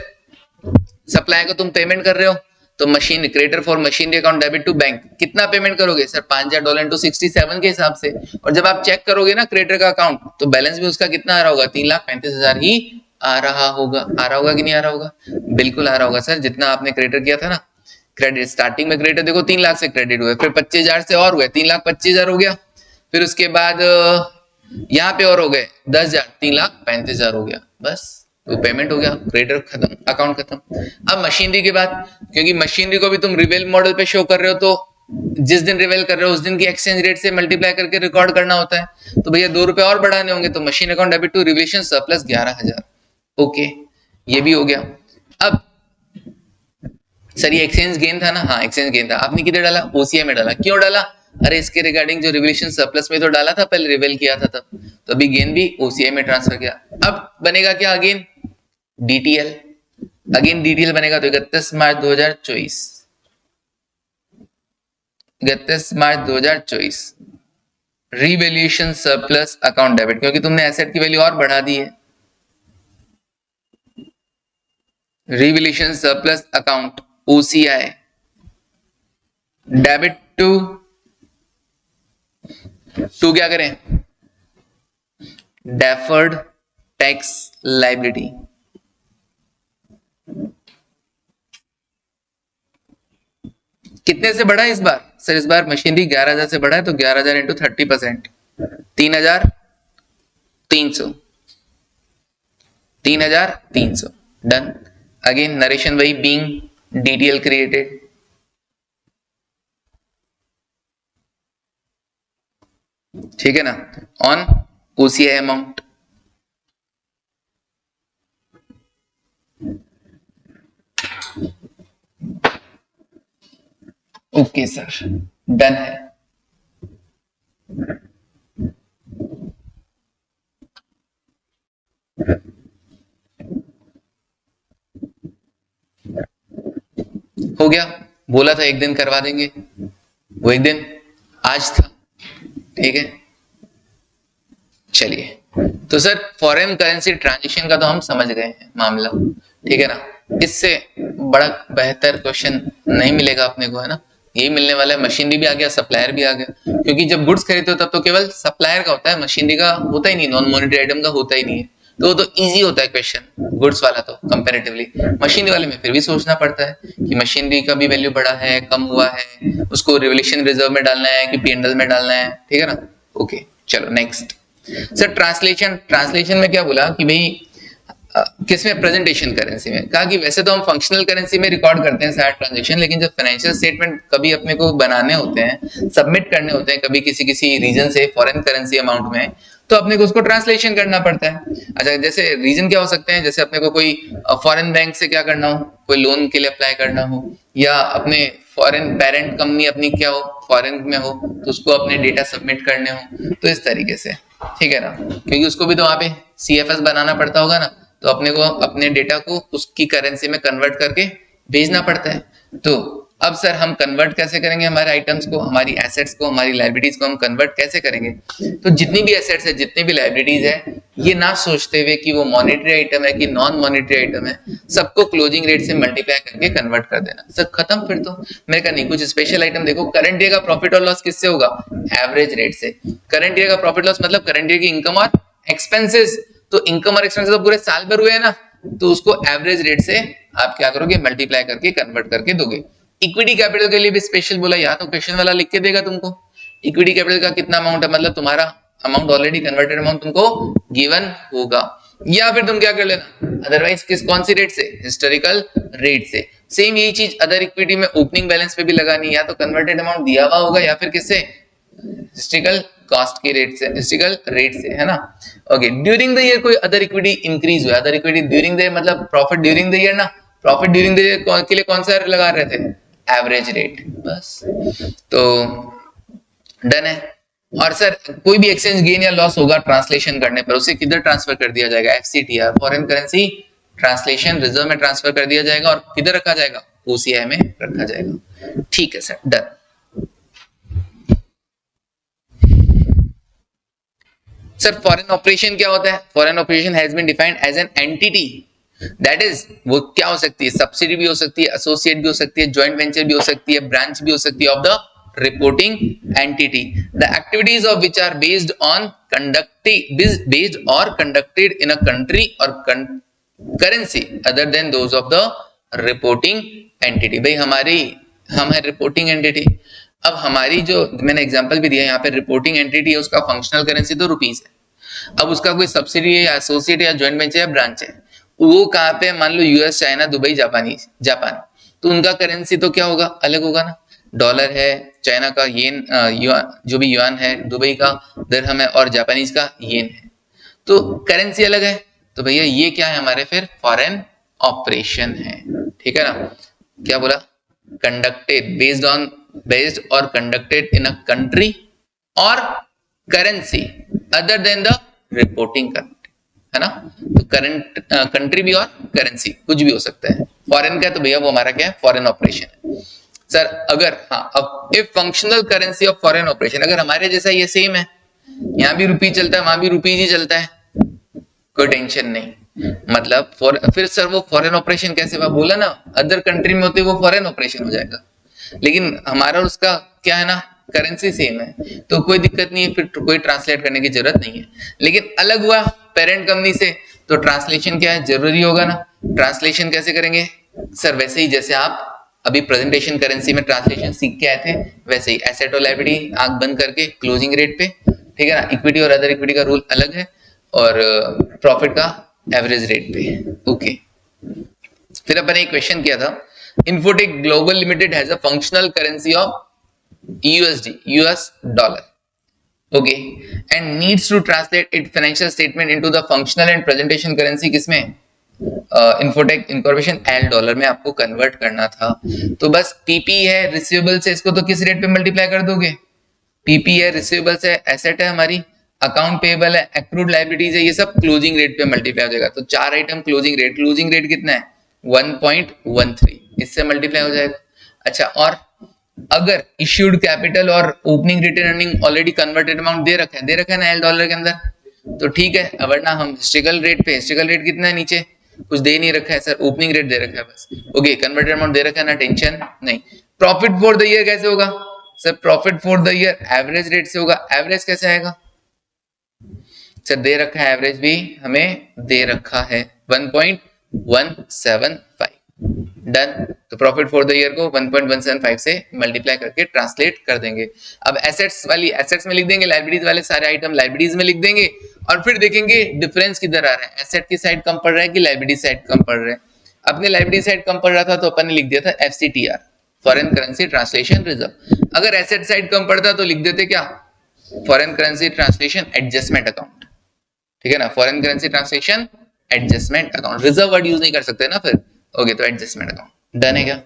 सप्लायर को तुम पेमेंट कर रहे हो, तो machine creditor for machinery account debit to bank, कितना पेमेंट करोगे सर, $5,000 इंटू 67 के हिसाब से, और जब आप चेक करोगे ना क्रेडिटर का अकाउंट, तो बैलेंस भी उसका कितना आ रहा होगा, 3,35,000 ही आ रहा होगा। आ रहा होगा कि नहीं आ रहा होगा, बिल्कुल आ रहा होगा सर, जितना आपने क्रेडिट किया था ना, क्रेडिट स्टार्टिंग में क्रेडिट देखो 3 लाख से क्रेडिट हुए, फिर 25,000 से और हुए, 3,25,000 हो गया, फिर उसके बाद यहाँ पे और हो गए 10,000, 3,35,000 हो गया, बस तो पेमेंट हो गया, क्रेडिटर खत्म, अकाउंट खत्म। अब मशीनरी के बाद, क्योंकि मशीनरी को भी तुम रिवेल मॉडल पे शो कर रहे हो, तो जिस दिन रिवेल कर रहे हो उस दिन की एक्सचेंज रेट से मल्टीप्लाई करके रिकॉर्ड करना होता है, तो भैया 2 रुपए और बढ़ाने होंगे, तो machine account debit to revolution surplus 11,000, okay ये भी हो गया। अब सर ये एक्सचेंज गेन था ना, हाँ एक्सचेंज गेन था, आपने किधर डाला, ओसीआई में डाला, क्यों डाला, अरे इसके रिगार्डिंग जो रिवैल्यूएशन सरप्लस में तो डाला था, पहले रिवेल किया था तब, तो अभी गेन भी ओसीआई में ट्रांसफर किया। अब बनेगा क्या अगेन, डीटीएल, अगेन डीटीएल बनेगा, तो 31 March 2024, 31 March 2024 revaluation surplus account debit, क्योंकि तुमने एसेट की वैल्यू और बढ़ा दी है, revaluation surplus account OCI debit to क्या करें, डेफर्ड टैक्स लायबिलिटी। कितने से बढ़ा है इस बार, सर इस बार मशीनरी 11,000 से बढ़ा है, तो 11,000 इंटू 30%, 3,300, 3,300 डन। अगेन नरेशन वही, बीइंग डीटीएल क्रिएटेड, ठीक है ना, on OCI amount, okay sir done है। हो गया, बोला था एक दिन करवा देंगे, वो एक दिन आज था, ठीक है। चलिए, तो सर फॉरेन करेंसी ट्रांजैक्शन का तो हम समझ गए हैं मामला, ठीक है ना, इससे बड़ा बेहतर क्वेश्चन नहीं मिलेगा अपने को, है ना, यही मिलने वाला है। मशीनरी भी आ गया, सप्लायर भी आ गया, क्योंकि जब गुड्स खरीदते हो तब तो केवल सप्लायर का होता है, मशीनरी का होता ही नहीं, नॉन मॉनेटरी आइटम का होता ही नहीं है, तो वो तो इजी होता है क्वेश्चन गुड्स वाला, तो कंपैरेटिवली मशीनरी वाले में फिर भी सोचना पड़ता है कि मशीनरी का भी वैल्यू बढ़ा है, कम हुआ है, उसको रिवैल्यूएशन रिजर्व में डालना है कि पीएनएल में डालना है, ठीक है ना। ओके चलो नेक्स्ट सर, ट्रांसलेशन में क्या बोला कि भाई किसमें, प्रेजेंटेशन करेंसी में, कहा कि वैसे तो हम फंक्शनल करेंसी में रिकॉर्ड करते हैं सारे ट्रांजैक्शन, लेकिन जब फाइनेंशियल स्टेटमेंट कभी अपने को बनाने होते हैं, सबमिट करने होते हैं कभी किसी किसी रीजन से फॉरेन करेंसी अमाउंट में, तो अपने को उसको ट्रांसलेशन करना पड़ता है। अच्छा, जैसे रीजन क्या हो सकते हैं, जैसे अपने को कोई फॉरेन बैंक से क्या करना हो, कोई लोन के लिए अप्लाई करना हो, या अपने फॉरेन पेरेंट कंपनी अपनी क्या हो, फॉरेन में हो, तो उसको अपने डेटा सबमिट करने हो, तो इस तरीके से, ठीक है ना, क्योंकि उसको भी तो वहां पे सीएफएस बनाना पड़ता होगा ना, तो अपने को अपने डेटा को उसकी करेंसी में कन्वर्ट करके भेजना पड़ता है। तो अब सर हम कन्वर्ट कैसे करेंगे, हमारे आइटम्स को, हमारी एसेट्स को, हमारी लाइबिलिटीज को हम कन्वर्ट कैसे करेंगे, तो जितनी भी एसेट्स है, जितनी भी लाइबिलिटीज है, ये ना सोचते हुए कि वो मॉनेटरी आइटम है कि नॉन मॉनेटरी आइटम है, सबको क्लोजिंग रेट से मल्टीप्लाई करके कन्वर्ट कर देना, सर खत्म। फिर तो मैंने कहा नहीं, कुछ स्पेशल आइटम देखो, करंट ईयर का प्रॉफिट और लॉस किससे होगा, एवरेज रेट से। करंट ईयर का प्रॉफिट लॉस मतलब करंट ईयर की इनकम और एक्सपेंसेस, तो इनकम और एक्सपेंसेस तो पूरे साल भर हुए हैं ना, तो उसको एवरेज रेट से आप क्या करोगे, मल्टीप्लाई करके कन्वर्ट करके दोगे। इक्विटी कैपिटल के लिए भी स्पेशल बोला, या तो क्वेश्चन वाला लिख के देगा तुमको इक्विटी कैपिटल का कितना अमाउंट है, मतलब तुम्हारा अमाउंट ऑलरेडी कन्वर्टेड अमाउंट तुमको गिवन होगा, या फिर तुम क्या कर लेना, अदरवाइज कौन सी रेट से, हिस्टोरिकल रेट से। सेम यही चीज अदर इक्विटी में ओपनिंग बैलेंस पे भी लगानी, या तो कन्वर्टेड अमाउंट दिया हुआ होगा, या फिर किससे, हिस्टोरिकल कॉस्ट के रेट से, हिस्टोरिकल रेट से, है ना। ओके, ड्यूरिंग द ईयर कोई अदर इक्विटी इंक्रीज हुआ, other equity during the year मतलब प्रॉफिट ड्यूरिंग द ईयर ना, प्रॉफिट ड्यूरिंग द ईयर के लिए कौन सा लगा रहे थे, एवरेज रेट, बस। तो डन है। और सर कोई भी एक्सचेंज गेन या लॉस होगा ट्रांसलेशन करने पर, उसे किधर ट्रांसफर कर दिया जाएगा, FCTR, foreign currency translation reserve में ट्रांसफर कर दिया जाएगा, और किधर रखा जाएगा, ओसीआई में रखा जाएगा, ठीक है sir done. Sir foreign operation क्या होता है, foreign operation has been defined as an entity, that is वो क्या हो सकती है, सब्सिडी भी हो सकती है, एसोसिएट भी हो सकती है, जॉइंट वेंचर भी हो सकती है, ब्रांच भी हो सकती है of the reporting entity, the activities of which are based or conducted in a country or currency other than those of the reporting entity। भाई हम है रिपोर्टिंग एंटिटी। अब हमारी जो मैंने एग्जांपल भी दिया यहाँ पे, रिपोर्टिंग एंटिटी है, उसका फंक्शनल करेंसी तो रुपीस है। अब उसका कोई सब्सिडी है या एसोसिएट या जॉइंट वेंचर या ब्रांच है, वो कहाँ पे, मान लो यूएस, चाइना, दुबई, जापान, तो उनका करेंसी तो क्या होगा, अलग होगा ना, डॉलर है, चाइना का येन, जो भी युआन है, दुबई का दिरहम है, और जापानीज का येन है, तो करेंसी अलग है। तो भैया ये क्या है हमारे, फिर फॉरेन ऑपरेशन है, ठीक है ना। क्या बोला, कंडक्टेड बेस्ड और कंडक्टेड इन अ कंट्री और currency other than the reporting country, है ना। तो करंट कंट्री भी और करेंसी कुछ भी हो सकता है। फॉरेन का तो भैया वो हमारा क्या है, फॉरेन ऑपरेशन है सर। अगर हाँ, अब if functional currency of foreign operation, अगर हमारे जैसा ये सेम है, यहाँ भी रुपी चलता है वहां भी रुपी ही चलता है, कोई टेंशन नहीं। मतलब फिर सर वो फॉरेन ऑपरेशन कैसे हुआ, बोला ना अदर कंट्री में होते वो फॉरेन ऑपरेशन हो जाएगा, लेकिन हमारा उसका क्या है ना, करेंसी सेम है तो कोई दिक्कत नहीं है, फिर कोई ट्रांसलेट करने की जरूरत नहीं है। लेकिन अलग हुआ पेरेंट कंपनी से तो ट्रांसलेशन क्या है, जरूरी होगा ना। ट्रांसलेशन कैसे करेंगे सर, वैसे ही जैसे आप अभी प्रेजेंटेशन करेंसी में ट्रांसलेशन सीख के आए थे, वैसे ही एसेट और लायबिलिटी आंख बंद करके क्लोजिंग रेट पे, ठीक है ना। इक्विटी और अदर इक्विटी का रूल अलग है, और प्रॉफिट का एवरेज रेट पे, ओके। फिर अपन एक क्वेश्चन किया था, Infotech Global Limited has a functional currency of USD, US dollar, okay, and needs to translate it financial statement into the functional and presentation currency किसमें, इन्फोटेक इनकॉर्पोरेशन एल डॉलर में आपको convert करना था। तो बस PP है receivable से, इसको तो किस रेट पे मल्टीप्लाई कर दोगे, पीपी है रिसीवेबल से, एसेट है हमारी, अकाउंट पेबल है, एक्रूड लायबिलिटीज है, ये सब क्लोजिंग रेट पे मल्टीप्लाई हो जाएगा। तो चार आइटम क्लोजिंग रेट कितना है 1.13, इससे मल्टीप्लाई हो जाएगा। अच्छा, और अगर इश्यूड कैपिटल और opening retain earning already converted amount दे रखा है ना एल डॉलर के अंदर, तो ठीक है। वरना हम हिस्ट्रिकल रेट पे, हिस्ट्रिकल रेट कितना है नीचे, कुछ दे नहीं रखा है सर, ओपनिंग रेट दे रखा है बस, ओके। कन्वर्टेड अमाउंट दे रखा है ना, टेंशन नहीं। प्रॉफिट फॉर द ईयर कैसे होगा sir, profit for the year average rate से होगा। एवरेज कैसे आएगा सर, दे रखा है एवरेज भी हमें दे रखा है 1.175, डन। तो प्रॉफिट फॉर द ईयर को 1.175 से मल्टीप्लाई करके ट्रांसलेट कर देंगे। अब एसेट्स वाली एसेट्स में लिख देंगे, लायबिलिटीज वाले सारे आइटम लायबिलिटीज में लिख देंगे, और फिर देखेंगे डिफरेंस किधर आ रहा है, एसेट की साइड कम पड़ रहा है कि लायबिलिटी साइड कम पड़ रहा है। अपने लायबिलिटी साइड कम पड़ रहा था तो अपन ने लिख दिया था FCTR, foreign currency translation reserve. अगर एसेट साइड कम पड़ता तो लिख देते क्या, foreign currency translation adjustment account, ठीक है ना, foreign currency translation adjustment account. Reserve word use नहीं कर सकते ना फिर, ओके। तो एडजस्टमेंट अकाउंट डन है क्या,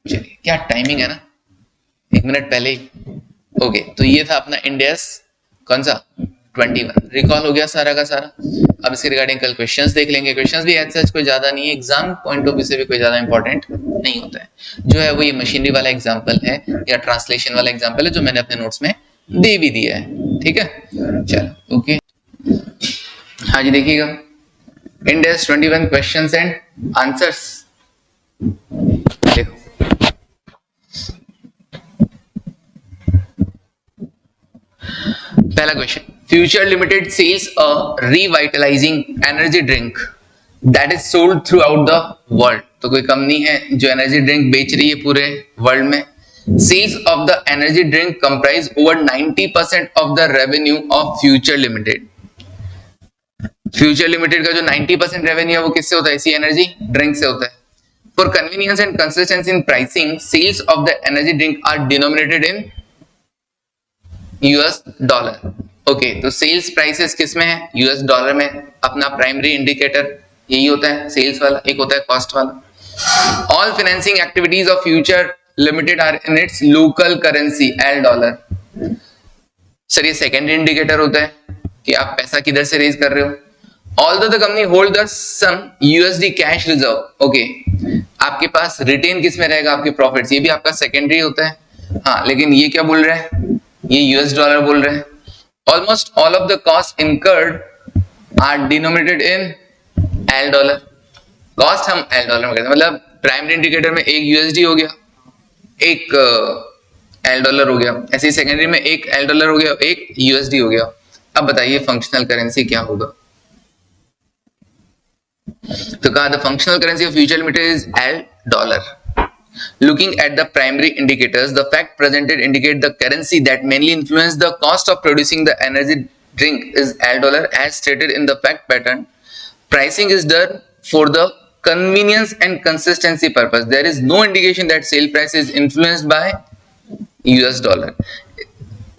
चलिए क्या टाइमिंग है ना, 1 मिनट पहले ही, ओके। तो ये था अपना इंडेस कौन सा 21, रिकॉल हो गया सारा का सारा। अब इसके रिगार्डिंग कल क्वेश्चंस देख लेंगे। क्वेश्चंस भी ऐसा कोई ज्यादा नहीं है, एग्जाम पॉइंट ऑफ व्यू से भी कोई ज्यादा इंपॉर्टेंट नहीं होता है। जो है वो ये मशीनरी वाला एग्जाम्पल है या ट्रांसलेशन वाला एग्जाम्पल है जो मैंने अपने नोट्स में दे भी दिया है, ठीक है। चलो ओके, हाँ जी देखिएगा, इंडेस 21 क्वेश्चंस एंड आंसर्स। देखो पहला question, Future Limited sells a revitalising energy drink that is sold throughout the world. तो कोई कंपनी है जो एनर्जी ड्रिंक बेच रही है पूरे वर्ल्ड में। Sales of the energy drink comprise over 90% of the revenue of Future Limited. Future Limited का जो 90% रेवेन्यू है वो किससे होता है, इसी एनर्जी ड्रिंक से होता है। For convenience and consistency in pricing, sales of the energy drink are denominated in US dollar, okay. तो सेल्स प्राइसेस किस में है, यूएस डॉलर में। अपना प्राइमरी इंडिकेटर यही होता है सेल्स वाला, एक होता है कॉस्ट वाला। All financing activities of Future Limited are in its local currency L dollar. Sir ये सेकेंडरी इंडिकेटर होता है कि आप पैसा किधर से रेज कर रहे हो। Although the company hold the some USD cash reserve, okay, आपके पास रिटेन किस में रहेगा, आपके प्रॉफिट्स, ये भी आपका सेकेंडरी होता है। हाँ, लेकिन ये क्या बोल रहा है, ये यूएस डॉलर बोल रहे हैं। Almost all of the cost incurred are denominated in L dollar. Cost हम एल डॉलर में करते हैं, मतलब प्राइमरी इंडिकेटर में एक यूएसडी हो गया, एक एल डॉलर हो गया, ऐसे ही सेकेंडरी में एक एल डॉलर हो गया, एक यूएसडी हो गया। अब बताइए फंक्शनल करेंसी क्या होगा। तो कहा the functional currency of Future limited is L dollar. Looking at the primary indicators, the fact presented indicate the currency that mainly influence the cost of producing the energy drink is L dollar as stated in the fact pattern. Pricing is done for the convenience and consistency purpose. There is no indication that sale price is influenced by US dollar.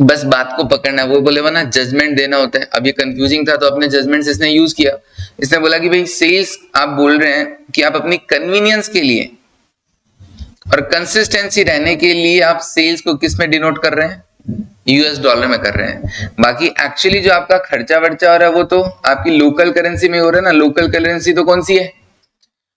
बस बात को पकड़ना है, वो बोले वो ना judgement देना होता है। अब ये कंफ्यूजिंग था तो अपने जजमेंट इसने यूज किया। इसने बोला कि भाई सेल्स आप बोल रहे हैं कि आप अपनी कन्वीनियंस के लिए और कंसिस्टेंसी रहने के लिए आप सेल्स को किस में डिनोट कर रहे हैं? यूएस डॉलर में कर रहे हैं। बाकी एक्चुअली जो आपका खर्चा वर्चा हो रहा है वो तो आपकी लोकल करेंसी में हो रहा है ना। लोकल करेंसी तो कौन सी है?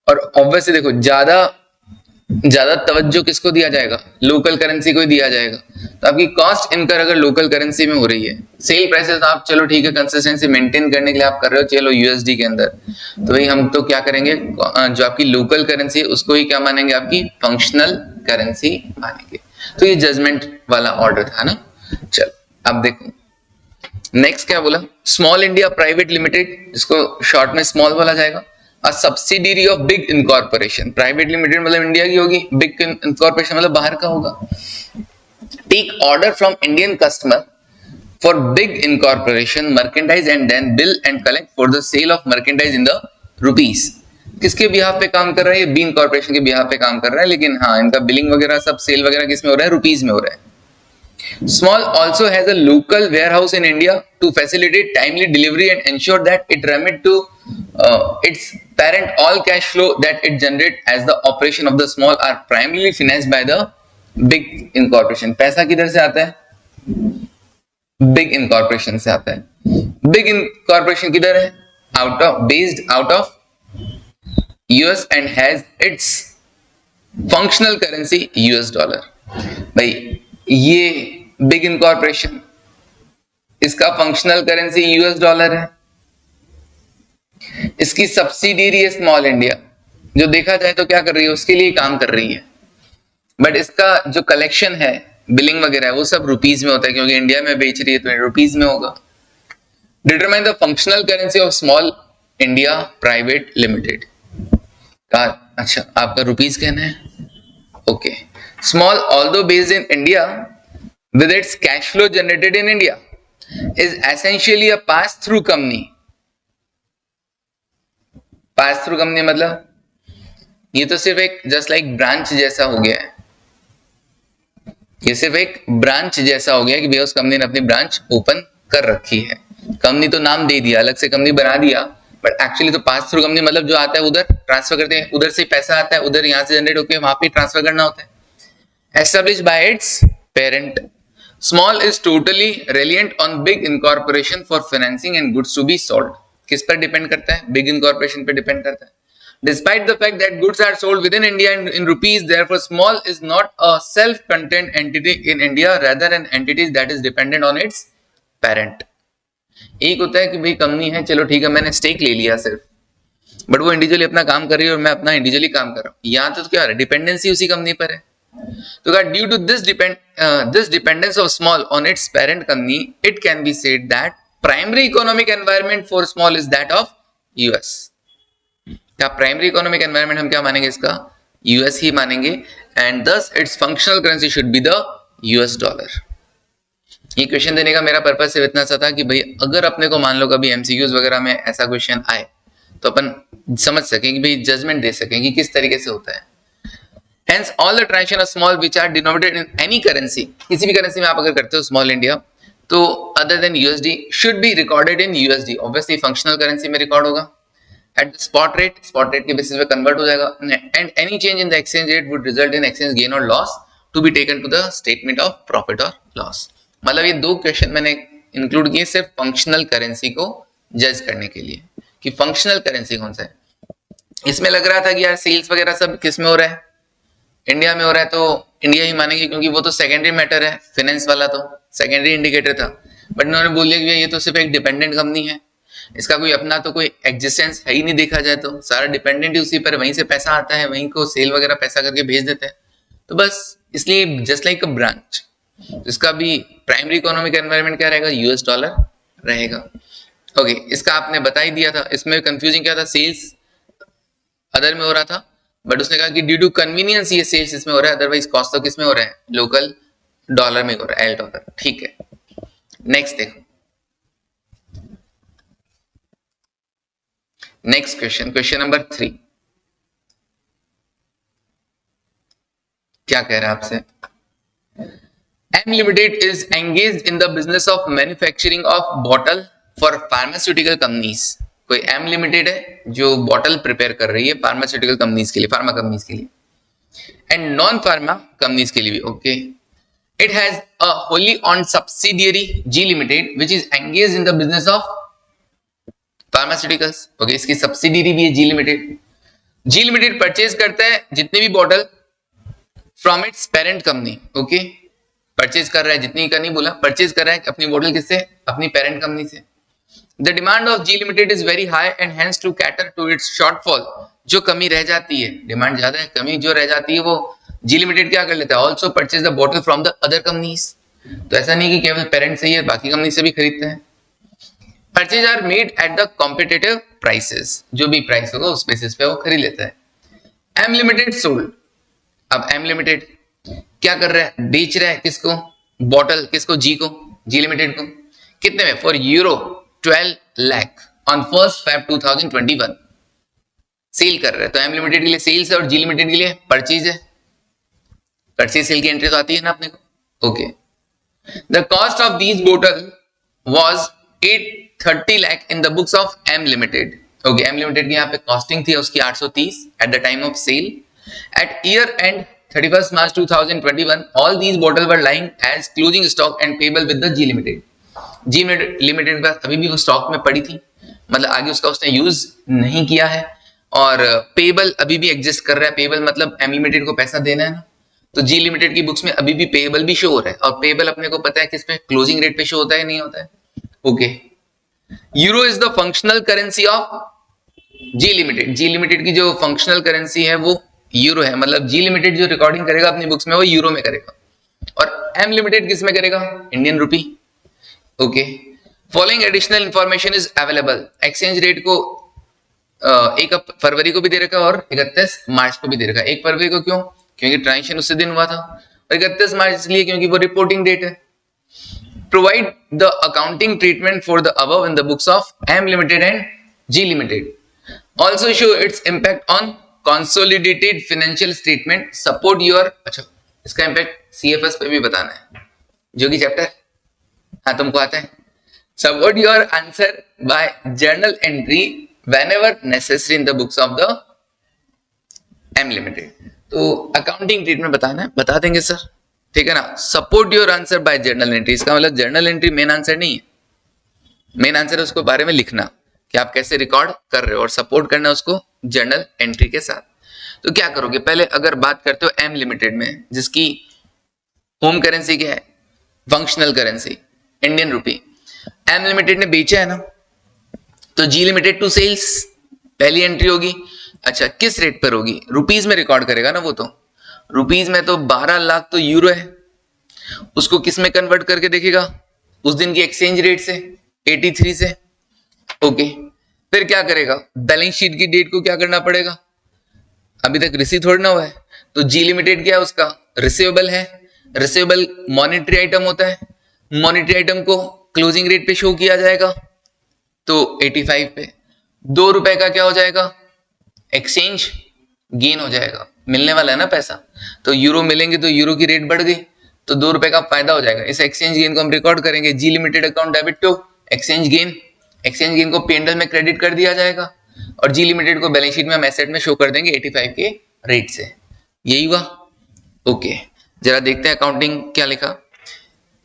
और ऑब्वियसली देखो ज्यादा तवज्जो किसको दिया जाएगा? लोकल करेंसी को ही दिया जाएगा। तो आपकी कॉस्ट इनकर अगर लोकल करेंसी में हो रही है, सेल प्राइसेस आप चलो ठीक है कंसिस्टेंसी मेंटेन करने के लिए आप कर रहे हो चलो यूएसडी के अंदर, तो भाई हम तो क्या करेंगे, जो आपकी लोकल करेंसी है उसको ही क्या मानेंगे? आपकी फंक्शनल करेंसी मानेंगे। तो ये जजमेंट वाला ऑर्डर था ना। चलो अब देखो नेक्स्ट क्या बोला, स्मॉल इंडिया प्राइवेट लिमिटेड, जिसको शॉर्ट में स्मॉल बोला जाएगा, a subsidiary of Big Incorporation. Private Limited मतलब इंडिया की होगी, बिग इनकॉर्पोरेशन मतलब बाहर का होगा। Take order from Indian customer for Big Incorporation merchandise and then bill and collect for the sale of merchandise in the rupees. किसके behalf पे काम कर रहा है? ये बी इनकॉर्पोरेशन के बिहाफ पे काम कर रहा है, लेकिन हाँ इनका बिलिंग वगैरह सब सेल वगैरह किस में हो रहा है? रुपीज में हो रहा है। Small also has a local warehouse in India to facilitate timely delivery and ensure that it remit to its parent all cash flow that it generate as the operation of the small are primarily financed by the big incorporation. पैसा किधर से आता है? Big incorporation से आता है। Big incorporation किधर है? Based out of US and has its functional currency US dollar। भाई ये बिग इनकॉर्पोरेशन, इसका फंक्शनल करेंसी यूएस डॉलर है, इसकी सब्सिडियरी है स्मॉल इंडिया, जो देखा जाए तो क्या कर रही है? उसके लिए काम कर रही है, बट इसका जो कलेक्शन है बिलिंग वगैरह है वो सब रुपीज में होता है, क्योंकि इंडिया में बेच रही है तो रुपीज में होगा। Determine the functional currency of small India Private limited का, अच्छा आपका रुपीज कहना है, okay. Small although based in India with its cash flow generated in India is essentially a pass through company। pass through company मतलब ये तो सिर्फ एक जस्ट लाइक ब्रांच जैसा हो गया है, ये सिर्फ एक ब्रांच जैसा हो गया कि भैया उस कंपनी ने अपनी ब्रांच ओपन कर रखी है। कंपनी तो नाम दे दिया, अलग से कंपनी बना दिया, बट एक्चुअली तो पास थ्रू कंपनी मतलब जो आता है उधर ट्रांसफर करते हैं, उधर से पैसा आता है, उधर यहां से जनरेट होकर वहां पे ट्रांसफर करना होता है। Established bye it's parent. Small is totally reliant on big incorporation for financing and goods to be sold। किस पर डिपेंड करता है? बिग इनकॉर्पोरेशन पे डिपेंड करता है। Despite the fact that goods are sold within India in rupees, therefore small is not a self-contained entity in India, rather an entity that is dependent on its parent। एक होता है कि भाई company है, चलो ठीक है मैंने स्टेक ले लिया सिर्फ, बट वो इंडिविजुअली अपना काम कर रही है और मैं अपना इंडिविजुअली काम कर रहा हूँ। यहाँ तो क्या है, डिपेंडेंसी उसी कंपनी पर है। तो due to this dependence of small on its parent company, it can be said that primary economic environment for small is that of US। क्या प्राइमरी इकोनॉमिक एनवायरनमेंट हम क्या मानेंगे? इसका यूएस ही मानेंगे, and thus its functional currency should be the US dollar. ये question देने का मेरा पर्पस सिर्फ इतना सा था कि भाई अगर अपने को मान लो कभी एमसीक्यूज वगैरह में ऐसा क्वेश्चन आए तो अपन समझ सकें कि भाई जजमेंट दे सकें कि किस तरीके से होता है। Hence, all the transaction of small which are denominated in any currency, किसी भी करेंसी में आप अगर करते हो स्मॉल इंडिया, तो other than USD should be recorded in USD। Obviously functional currency में रिकॉर्ड होगा। At the spot rate के बेसिस पे कन्वर्ट हो जाएगा, and any change in the exchange rate would result in exchange gain or loss to be taken to the statement of profit or loss। मतलब ये दो question मैंने include किए सिर्फ फंक्शनल करेंसी को जज करने के लिए कि फंक्शनल करेंसी कौन सा है। इसमें लग रहा था कि यार सेल्स वगैरह सब किस में हो रहा है? इंडिया में हो रहा है, तो इंडिया ही मानेंगे क्योंकि वो तो सेकेंडरी मैटर है, फाइनेंस वाला तो सेकेंडरी इंडिकेटर था। बट उन्होंने बोल दिया कि ये तो सिर्फ एक डिपेंडेंट कंपनी है, इसका कोई अपना तो कोई एग्जिस्टेंस है ही नहीं, देखा जाए तो सारा डिपेंडेंट ही उसी पर, वहीं से पैसा आता है, वहीं को सेल वगैरह पैसा करके भेज देते हैं। तो बस इसलिए जस्ट लाइक अ ब्रांच, इसका भी प्राइमरी इकोनॉमिक एनवायरनमेंट क्या रहेगा? यूएस डॉलर रहेगा। ओके, इसका आपने बता ही दिया था। इसमें कंफ्यूजिंग क्या था? सेल्स अदर में हो रहा था, बट उसने कहा कि ड्यू टू कन्वीनियंस ये सेल्स इसमें हो रहा है, अदरवाइज कॉस्ट तो किसमें हो रहा है? लोकल डॉलर में हो रहा है, एल डॉलर। ठीक है, नेक्स्ट देखो, नेक्स्ट क्वेश्चन, क्वेश्चन नंबर 3 क्या कह रहा है आपसे? M Limited is engaged in the business of manufacturing of bottle for pharmaceutical companies। कोई M Limited है जो बॉटल प्रिपेयर कर रही है फार्मास्यूटिकल कंपनीज के लिए, फार्मा कंपनीज के लिए। एंड नॉन फार्मा कंपनीज के लिए भी। Okay, it has a wholly owned subsidiary G Limited which is engaged in the business of pharmaceuticals. Okay, इसकी सब्सिडियरी भी है G limited. G Limited purchase करता है जितने भी bottle from its parent company. Okay, purchase कर रहा है, जितनी का नहीं बोला, परचेज कर रहा है अपनी बॉटल किससे, अपनी पेरेंट कंपनी से। The demand of G Limited is very high and hence to cater to its shortfall, जो कमी रह जाती है, डिमांड ज्यादा है, कमी जो रह जाती है वो जी लिमिटेड क्या कर लेता है, also purchase the bottle from the other companies. तो ऐसा नहीं कि केवल पेरेंट से ही है, बाकी कंपनी से भी खरीदते हैं। Purchase are made at the competitive prices, जो भी प्राइस होगा उस बेसिस पे वो खरीद लेता है। एम लिमिटेड सोल्ड, अब एम लिमिटेड क्या कर रहा है, बेच रहा है किसको, बॉटल किसको, जी को, जी लिमिटेड को, कितने में, for euro 12 lakh on 1 Feb 2021 sell कर रहा है। तो एम लिमिटेड के लिए सेल्स है और जी लिमिटेड के लिए परचेज है। परचेज सेल की एंट्री तो आती है ना अपने को। Okay, the cost of these bottle was 830 lakh in the books of M limited. Okay, M limited की यहाँ पे कॉस्टिंग थी उसकी 830 at the time of sale. At year end 31 March 2021 all these bottles were lying as closing stock and payable with the G Limited। G Limited के पास अभी भी वो stock में पड़ी थी, मतलब आगे उसका उसने यूज नहीं किया है, और पेबल अभी भी एग्जिस्ट कर रहा है। पेबल मतलब एम लिमिटेड को पैसा देना है ना, तो जी लिमिटेड की बुक्स में अभी भी पेबल भी शो हो रहा है, और पेबल अपने को पता है किस पे, क्लोजिंग रेट पे शो होता है, नहीं होता है। Okay, euro is the functional currency of G limited. G limited की जो फंक्शनल करेंसी है वो यूरो है, मतलब जी लिमिटेड जो रिकॉर्डिंग करेगा अपनी बुक्स में वो यूरो में करेगा, और एम लिमिटेड किस में करेगा, Indian rupee. Okay, following additional information is available, exchange rate को 1 फरवरी को भी दे रखा और 31 मार्च को भी दे रखा। 1 फरवरी को क्यों, क्योंकि ट्रांजेक्शन उसी दिन हुआ था, और 31 मार्च इसलिए क्योंकि वो रिपोर्टिंग डेट है। Provide the accounting treatment for the above in the books of M limited and G limited. Also show its impact on consolidated financial statement, support your, अच्छा इसका इंपैक्ट सीएफएस पे भी बताना है, जो कि चैप्टर, हाँ तुमको आता है। Support your answer by journal entry whenever necessary in the books of the M limited. तो अकाउंटिंग ट्रीटमेंट बताना है, बता देंगे सर, ठीक है ना। Support your answer by journal entry, इसका मतलब जर्नल एंट्री मेन आंसर नहीं है, मेन आंसर है उसको बारे में लिखना कि आप कैसे रिकॉर्ड कर रहे हो, और सपोर्ट करना उसको जर्नल एंट्री के साथ। तो क्या करोगे, पहले अगर बात करते हो एम लिमिटेड में, जिसकी होम करेंसी क्या है, functional currency Indian rupee, M limited ने बेचा है ना, तो जी लिमिटेड टू सेल्स पहली एंट्री होगी। अच्छा, किस रेट पर होगी, रुपीज में रिकॉर्ड करेगा ना वो, तो रुपीज में तो 12 लाख तो यूरो है, उसको किस में कन्वर्ट करके देखेगा, उस दिन की एक्सचेंज रेट से 83 से। ओके, फिर क्या करेगा, बैलेंस शीट की डेट को क्या करना पड़ेगा, अभी तक रिसीव थोड़ा ना हुआ है, तो जी लिमिटेड क्या है, उसका रिसीवेबल है। रिसीवेबल मॉनेटरी आइटम होता है, मॉनेटरी आइटम को क्लोजिंग रेट पे शो किया जाएगा, तो 85 पे 2 रुपए का क्या हो जाएगा, एक्सचेंज गेन हो जाएगा, मिलने वाला है ना पैसा, तो यूरो मिलेंगे तो यूरो की रेट बढ़ गई, तो 2 रुपए का फायदा हो जाएगा। इस एक्सचेंज गेन को हम रिकॉर्ड करेंगे, G limited account debit to exchange gain, exchange gain को P&L में क्रेडिट कर दिया जाएगा, और जी लिमिटेड को बैलेंस शीट में हम एसेट में शो कर देंगे 85 के रेट से। यही हुआ। ओके, जरा देखते हैं अकाउंटिंग क्या लिखा,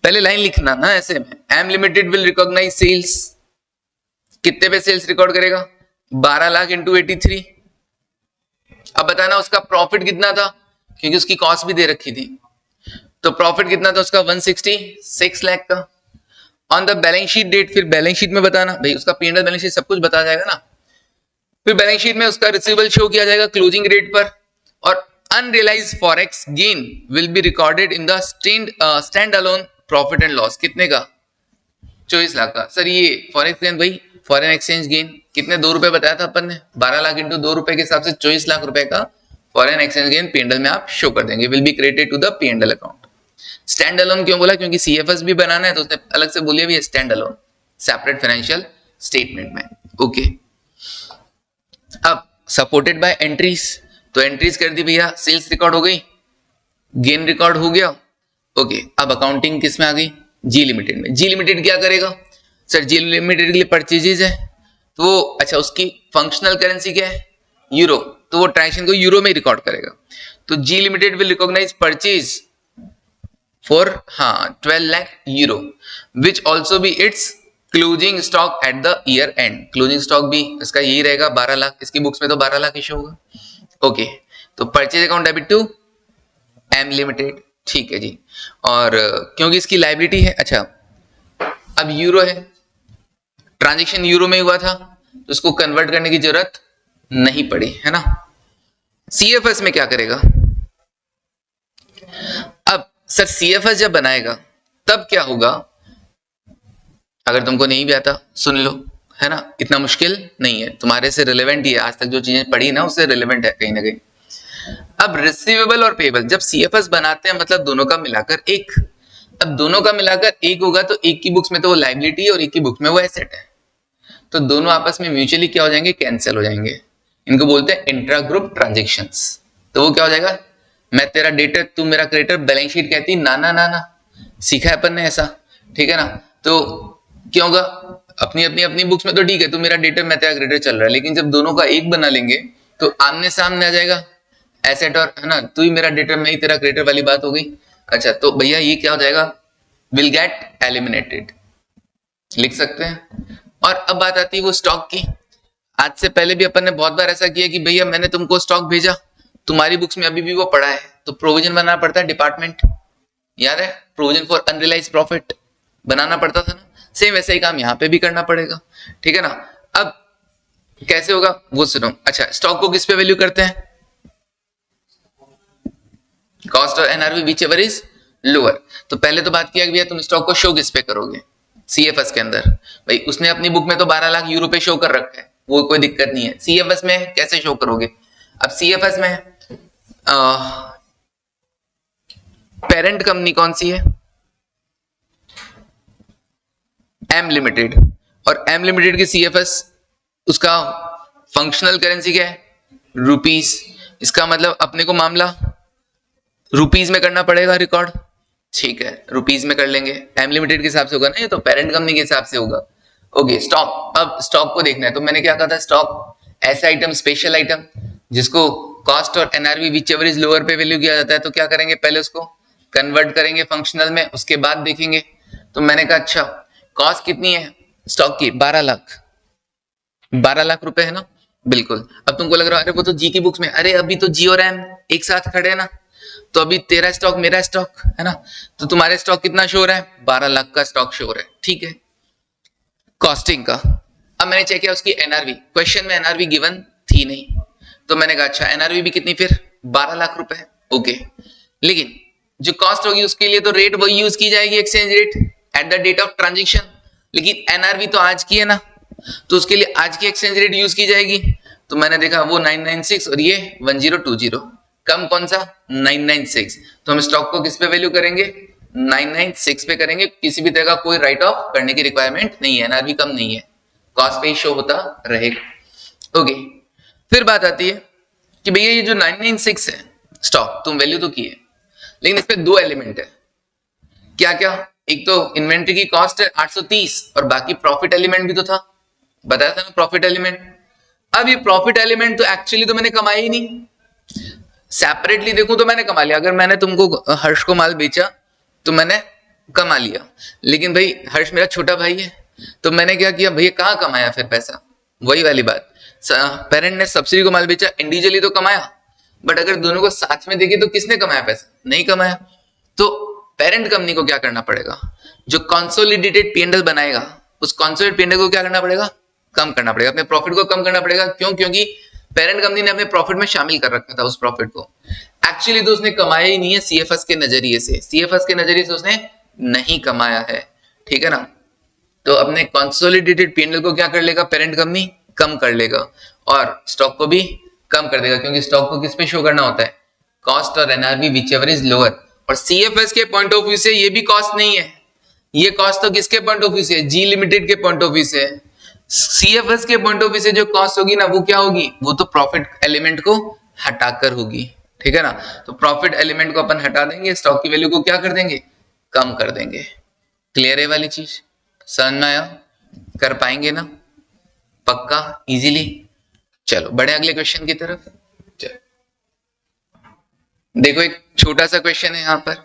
पहले लाइन लिखना ना ऐसे में, M limited will recognise sales, कितने पे सेल्स रिकॉर्ड करेगा, 12 लाख इंटू 83। अब बताना उसका प्रॉफिट कितना था, क्योंकि उसकी कॉस्ट भी दे रखी थी, तो प्रॉफिट कितना था उसका 166 लाख का। On the balance sheet date, फिर बैलेंस शीट में बताना, भाई उसका P&L बैलेंस शीट सब कुछ बता जाएगा ना, फिर बैलेंस शीट में उसका रिसीवेबल शो किया जाएगा क्लोजिंग रेट पर, और unrealised forex gain will be recorded in the stand alone profit and loss, कितने का, 24 लाख का। सर ये फॉरेक्स गेन, भाई फॉरेन एक्सचेंज गेन कितने, 2 रुपए बताया था अपन ने, 12 लाख इंटू 2 रुपए के हिसाब से 24 लाख रुपए का फॉरेन एक्सचेंज गेन P&L में आप शो कर देंगे, will be credited to the P&L account. Stand alone क्यों बोला, क्योंकि सीएफएस भी बनाना है, तो उसने अलग से बोलिए भी stand alone, separate financial statement में। ओके, अब सपोर्टेड बाय एंट्रीज, तो एंट्रीज कर दी भैया, सेल्स रिकॉर्ड हो गई, गेन रिकॉर्ड हो गया। ओके, अब अकाउंटिंग किस में आ गई, जी लिमिटेड में। जी लिमिटेड क्या करेगा, सर जी लिमिटेड के लिए परचेजेज है, तो अच्छा उसकी फंक्शनल करेंसी क्या है, यूरो, तो वो ट्रांजेक्शन को यूरो में रिकॉर्ड करेगा। तो G limited will recognise purchase for 12 lakh euro which also be its closing stock at the year end. Closing stock भी इसका यही रहेगा 12 लाख, इसकी बुक्स में तो 12 लाख इशू होगा। ओके, तो purchase account debit to M limited, ठीक है जी। और क्योंकि इसकी लाइबिलिटी है, अच्छा अब यूरो है, ट्रांजेक्शन यूरो में हुआ था तो इसको कन्वर्ट करने की जरूरत नहीं पड़ी, है ना। सीएफएस में क्या करेगा, अब सर सीएफएस जब बनाएगा तब क्या होगा, अगर तुमको नहीं भी आता सुन लो, है ना, इतना मुश्किल नहीं है, तुम्हारे से रिलेवेंट ही है, आज तक जो चीजें पढ़ी ना उससे रिलेवेंट है कहीं ना कहीं। अब रिसीवेबल और पेएबल जब सीएफएस बनाते हैं मतलब दोनों का मिलाकर एक, अब दोनों का मिलाकर एक होगा तो एक की बुक्स में तो वो लाइबिलिटी और एक की बुक में वो एसेट है, तो दोनों आपस में म्यूचुअली क्या हो जाएंगे, कैंसिल हो जाएंगे। इनको बोलते हैं इंट्रा ग्रुप ट्रांजेक्शंस। तो वो क्या हो जाएगा, मैं तेरा डेटर तू मेरा क्रेडिटर, बैलेंस शीट कहती ना ना ना ना, सीखा है अपन ने ऐसा, ठीक है ना। तो क्या होगा, अपनी अपनी अपनी बुक्स में तो ठीक है, तू मेरा डेटर मैं तेरा क्रेडिटर चल रहा है, लेकिन जब दोनों का एक बना लेंगे तो आमने सामने आ जाएगा एसेट और, है ना, तू ही मेरा डेटर मैं ही तेरा क्रेडिटर वाली बात हो गई। अच्छा तो भैया ये क्या हो जाएगा, विल गेट एलिमिनेटेड, लिख सकते हैं। और अब बात आती है वो स्टॉक की। आज से पहले भी अपन ने बहुत बार ऐसा किया कि भैया मैंने तुमको स्टॉक भेजा, तुम्हारी बुक्स में अभी भी वो पड़ा है, तो प्रोविजन बनाना पड़ता है डिपार्टमेंट, याद है, प्रोविजन फॉर अनरियलाइज्ड प्रॉफिट बनाना पड़ता था ना, सेम वैसा ही काम यहाँ पे भी करना पड़ेगा, ठीक है ना। अब कैसे होगा वो सुनो। अच्छा स्टॉक को किस पे वैल्यू करते हैं, कॉस्ट और NRV which ever is lower. तो पहले तो बात किया कि भैया तुम स्टॉक को शो किस पे करोगे, सीएफएस के अंदर, भाई उसने अपनी बुक में तो 12 लाख यूरो पे शो कर रखा है, वो कोई दिक्कत नहीं है। सीएफएस में कैसे शो करोगे, अब सीएफएस में पेरेंट कंपनी कौन सी है, एम लिमिटेड, और एम लिमिटेड की सीएफएस उसका फंक्शनल करेंसी क्या है, रुपीस, इसका मतलब अपने को मामला रुपीस में करना पड़ेगा रिकॉर्ड, ठीक है, रुपीस में कर लेंगे, एम लिमिटेड के हिसाब से होगा ना, ये तो पेरेंट कंपनी के हिसाब से होगा। ओके स्टॉक, अब स्टॉक को देखना है, तो मैंने क्या कहा था, स्टॉक ऐसा आइटम, स्पेशल आइटम जिसको कॉस्ट और NRV which ever is lower पे वैल्यू किया जाता है, तो क्या करेंगे, पहले उसको कन्वर्ट करेंगे फंक्शनल में, उसके बाद देखेंगे। तो मैंने कहा अच्छा कॉस्ट कितनी है स्टॉक की, 12 लाख, 12 लाख रुपए है ना, बिल्कुल। अब तुमको लग रहा है अरे वो तो जी की बुक्स में, अरे अभी तो जी और एम एक साथ खड़े हैं ना, तो अभी तेरा स्टॉक मेरा स्टॉक है ना, तो तुम्हारे स्टॉक कितना शो हो रहा है, 12 लाख का स्टॉक शो हो रहा है, ठीक है। कॉस्टिंग का अब मैंने चेक किया उसकी एनआरवी, क्वेश्चन में एनआरवी गिवन थी नहीं, तो मैंने कहा अच्छा एनआरवी भी कितनी फिर 12 लाख रुपए, ओके। लेकिन जो कॉस्ट होगी उसके लिए तो रेट वही यूज की जाएगी, exchange rate at the date of transaction, लेकिन एनआरवी तो आज की है ना, तो उसके लिए आज की एक्सचेंज रेट यूज की जाएगी। तो मैंने देखा वो 996 और ये 1020, कम कौन सा 996, तो हम स्टॉक को किस पे वैल्यू करेंगे, 996 पे करेंगे, किसी भी तरह का कोई राइट ऑफ करने की रिक्वायरमेंट नहीं है, एनआरवी कम नहीं है, कॉस्ट पे ही शो होता रहेगा, ओके। फिर बात आती है कि भैया ये जो 996 है स्टॉक तुम वैल्यू तो की है, लेकिन इस पे दो एलिमेंट है, क्या क्या, एक तो इन्वेंट्री की कॉस्ट है 830 और बाकी प्रॉफिट एलिमेंट भी तो था, बताया था ना प्रॉफिट एलिमेंट। अब ये प्रॉफिट एलिमेंट तो एक्चुअली तो मैंने कमाया ही नहीं, सेपरेटली देखूं तो मैंने कमा लिया, अगर मैंने तुमको हर्ष को माल बेचा तो मैंने कमा लिया, लेकिन भाई हर्ष मेरा छोटा भाई है, तो मैंने क्या किया भैया कहाँ कमाया फिर पैसा, वही वाली बात, पेरेंट ने सब्सिडी को माल बेचा, इंडिविजुअली तो कमाया, बट अगर दोनों को साथ में देखे तो किसने कमाया पैसा, नहीं कमाया। तो पेरेंट कंपनी को क्या करना पड़ेगा, जो कंसोलिडेटेड पीएनएल बनाएगा उस कंसोलिडेटेड पीएनएल को क्या करना पड़ेगा, कम करना पड़ेगा, अपने प्रॉफिट को कम करना पड़ेगा, क्यों, क्योंकि पेरेंट कंपनी ने अपने प्रॉफिट में शामिल कर रखा था उस प्रॉफिट को, एक्चुअली तो उसने कमाया ही नहीं है, सीएफएस के नजरिए से, सीएफएस के नजरिए से उसने नहीं कमाया है, ठीक है ना। तो अपने कंसोलिडेटेड पीएनएल को क्या कर लेगा पेरेंट कंपनी, कम कर लेगा, और स्टॉक को भी कम कर देगा, क्योंकि स्टॉक को किस पे शो करना होता है, कॉस्ट और NRV which ever is lower, और सीएफएस के पॉइंट ऑफ व्यू से ये भी कॉस्ट नहीं है, ये कॉस्ट तो किसके पॉइंट ऑफ व्यू से, जी लिमिटेड के पॉइंट ऑफ व्यू से, सीएफएस के पॉइंट ऑफ व्यू से जो कॉस्ट होगी ना वो क्या होगी, वो तो प्रॉफिट एलिमेंट को हटाकर होगी, ठीक है ना। तो प्रॉफिट एलिमेंट को अपन हटा देंगे, स्टॉक की वैल्यू को क्या कर देंगे, कम कर देंगे, क्लियर है वाली चीज, समझ में आया, कर पाएंगे ना पक्का इजीली। चलो बढ़े अगले क्वेश्चन की तरफ। देखो एक छोटा सा क्वेश्चन है यहाँ पर,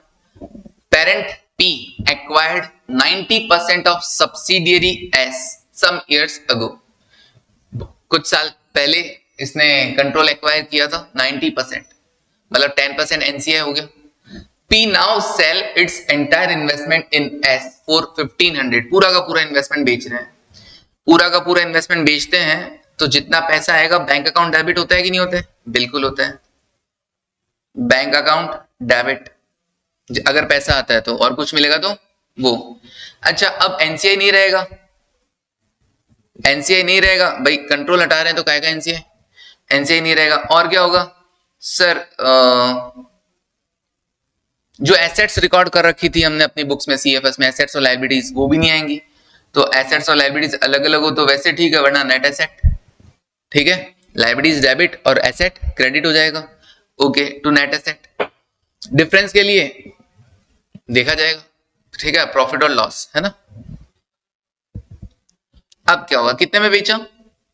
parent P acquired 90% of subsidiary S some years ago. कुछ साल पहले इसने कंट्रोल एक्वायर किया था 90%, मतलब 10% NCI हो गया. P now sell its entire investment in S for 1500. पूरा का पूरा इन्वेस्टमेंट बेच रहे हैं. पूरा का पूरा इन्वेस्टमेंट बेचते हैं तो जितना पैसा आएगा बैंक अकाउंट डेबिट होता है कि नहीं होता है? बिल्कुल होता है. बैंक अकाउंट डेबिट, अगर पैसा आता है तो, और कुछ मिलेगा तो वो. अच्छा, अब एनसीआई नहीं रहेगा. एनसीआई नहीं रहेगा भाई, कंट्रोल हटा रहे हैं तो क्या एनसीआई? एनसीआई नहीं रहेगा. और क्या होगा सर? जो एसेट्स रिकॉर्ड कर रखी थी हमने अपनी बुक्स में सीएफएस में, एसेट्स और लायबिलिटीज, वो भी नहीं आएंगी. तो एसेट्स और लायबिलिटीज अलग अलग हो तो वैसे ठीक है, वरना नेट एसेट, ठीक है, लायबिलिटीज डेबिट और एसेट क्रेडिट हो जाएगा. Okay, to net asset. Difference के लिए देखा जाएगा, ठीक है, प्रॉफिट और लॉस, है ना. अब क्या होगा, कितने में बेचा?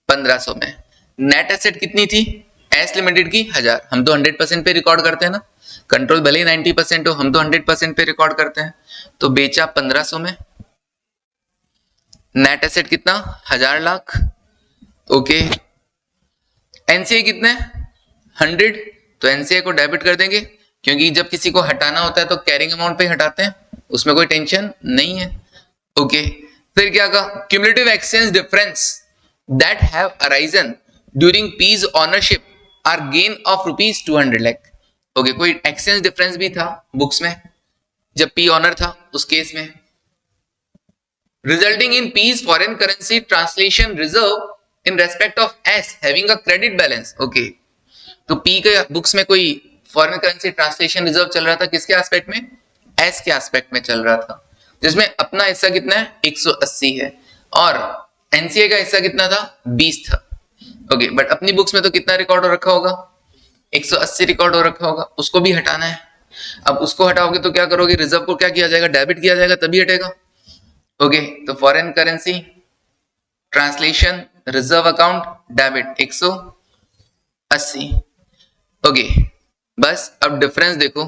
1500 में. नेट एसेट कितनी थी एस लिमिटेड की? 1000. हम तो 100% पे रिकॉर्ड करते हैं ना, कंट्रोल भले ही 90% हो, हम तो 100% पे रिकॉर्ड करते हैं. तो बेचा 1500 में. नेट एसेट कितना? 1000 लाख. ओके, एनसीए कितने? 100. तो एनसीए को डेबिट कर देंगे, क्योंकि जब किसी को हटाना होता है तो कैरिंग अमाउंट पे हटाते हैं, उसमें कोई टेंशन नहीं है. ओके, फिर क्या कहा? Cumulative exchange difference that have arisen during P's ownership are gain of rupees 200 lakh. Okay, कोई एक्सचेंज डिफरेंस भी था बुक्स में जब पी ऑनर था उस केस में, resulting in P's foreign currency translation reserve in respect of S having a credit balance. Okay, तो P के बुक्स में कोई फॉरेन करेंसी ट्रांसलेशन रिजर्व चल रहा था, किसके एस्पेक्ट में? एस के एस्पेक्ट में चल रहा था, जिसमें अपना हिस्सा कितना है? 180 है, और एनसीए का हिस्सा कितना था? 20 था. ओके, बट अपनी बुक्स में तो कितना रिकॉर्ड हो रखा होगा? 180 रिकॉर्ड हो रखा होगा. उसको भी हटाना है. अब उसको हटाओगे तो क्या करोगे? रिजर्व को क्या किया जाएगा? डेबिट किया जाएगा, तभी हटेगा. ओके, तो foreign currency translation reserve account debit 180. Okay, बस अब डिफरेंस देखो,